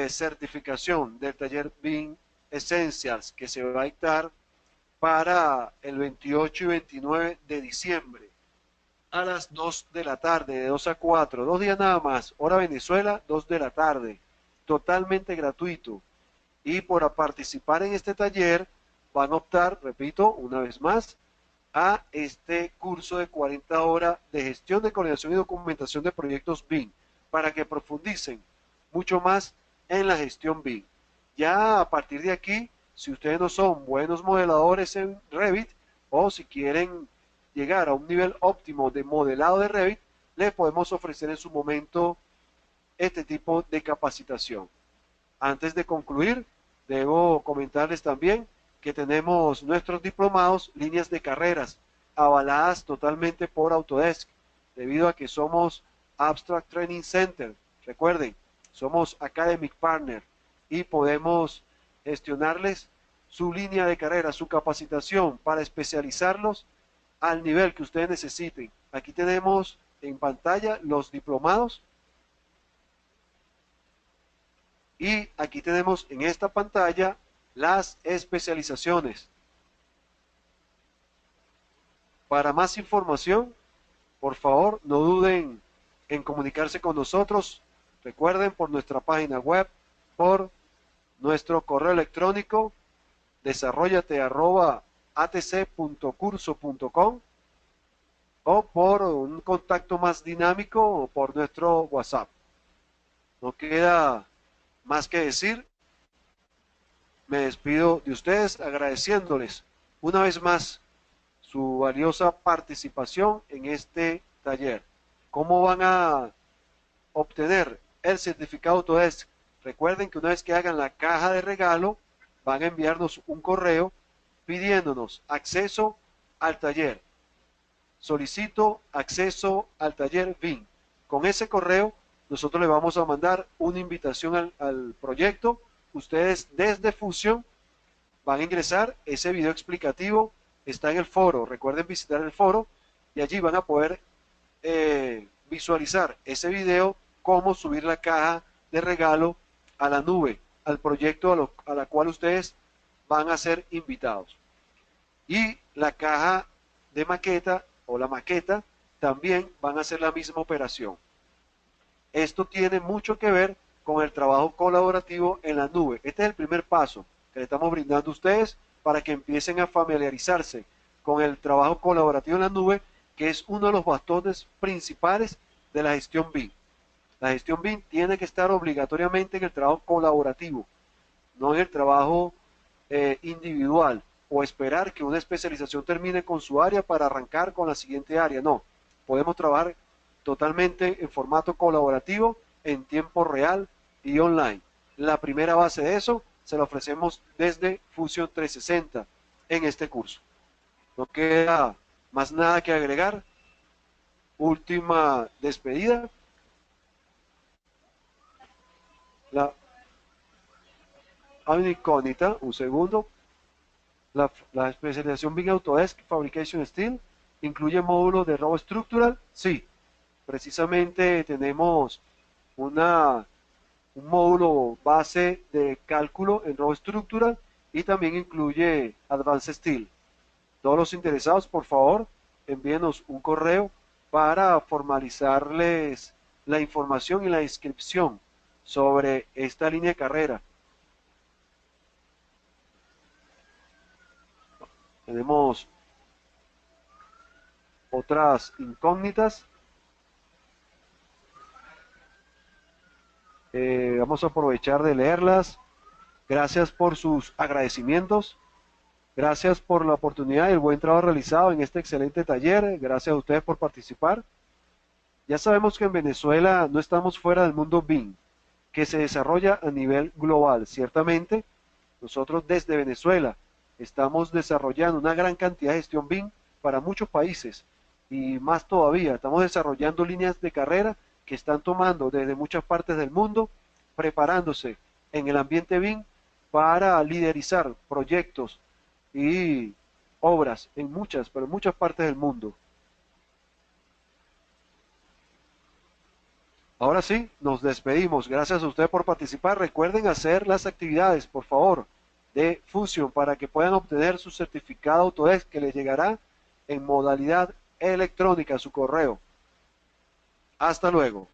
certificación del taller BIM Essentials que se va a dictar para el 28 y 29 de diciembre a las 2 de la tarde, de 2 a 4, 2 días nada más, hora Venezuela, 2 de la tarde, totalmente gratuito. Y por participar en este taller van a optar, repito, una vez más, a este curso de 40 horas de gestión de coordinación y documentación de proyectos BIM, para que profundicen mucho más en la gestión BIM. Ya a partir de aquí, si ustedes no son buenos modeladores en Revit, o si quieren llegar a un nivel óptimo de modelado de Revit, les podemos ofrecer en su momento este tipo de capacitación. Antes de concluir, debo comentarles también que tenemos nuestros diplomados, líneas de carreras avaladas totalmente por Autodesk, debido a que somos Abstract Training Center. Recuerden, somos Academic Partner y podemos gestionarles su línea de carrera, su capacitación para especializarlos al nivel que ustedes necesiten. Aquí tenemos en pantalla los diplomados y aquí tenemos en esta pantalla las especializaciones. Para más información, por favor, no duden en comunicarse con nosotros. Recuerden, por nuestra página web, por nuestro correo electrónico, desarrollate@atc.curso.com, o por un contacto más dinámico o por nuestro WhatsApp. No queda más que decir. Me despido de ustedes agradeciéndoles una vez más su valiosa participación en este taller. ¿Cómo van a obtener el certificado Autodesk? Recuerden que una vez que hagan la caja de regalo, van a enviarnos un correo pidiéndonos acceso al taller. Solicito acceso al taller BIM. Con ese correo nosotros le vamos a mandar una invitación al proyecto. Ustedes desde Fusion van a ingresar, ese video explicativo está en el foro. Recuerden visitar el foro y allí van a poder visualizar ese video, cómo subir la caja de regalo a la nube, al proyecto a la cual ustedes van a ser invitados. Y la caja de maqueta o la maqueta también van a hacer la misma operación. Esto tiene mucho que ver con el trabajo colaborativo en la nube. Este es el primer paso que le estamos brindando a ustedes para que empiecen a familiarizarse con el trabajo colaborativo en la nube, que es uno de los bastones principales de la gestión BIM. La gestión BIM tiene que estar obligatoriamente en el trabajo colaborativo, no en el trabajo individual, o esperar que una especialización termine con su área para arrancar con la siguiente área. No, podemos trabajar totalmente en formato colaborativo, en tiempo real y online. La primera base de eso se la ofrecemos desde Fusion 360 en este curso. No queda más nada que agregar. Última despedida. Hay una incógnita, un segundo. La especialización BIM Autodesk Fabrication Steel incluye módulos de robo estructural. Sí, precisamente tenemos un módulo base de cálculo en robo estructural y también incluye Advanced Steel. Todos los interesados, por favor, envíenos un correo para formalizarles la información y la inscripción sobre esta línea de carrera. Tenemos otras incógnitas. Vamos a aprovechar de leerlas. Gracias por sus agradecimientos. Gracias por la oportunidad y el buen trabajo realizado en este excelente taller. Gracias a ustedes por participar. Ya sabemos que en Venezuela no estamos fuera del mundo BIM, que se desarrolla a nivel global. Ciertamente, nosotros desde Venezuela estamos desarrollando una gran cantidad de gestión BIM para muchos países y más todavía. Estamos desarrollando líneas de carrera que están tomando desde muchas partes del mundo, preparándose en el ambiente BIM para liderizar proyectos y obras en muchas partes del mundo. Ahora sí, nos despedimos. Gracias a ustedes por participar. Recuerden hacer las actividades, por favor, de Fusion para que puedan obtener su certificado Autodesk, que les llegará en modalidad electrónica a su correo. Hasta luego.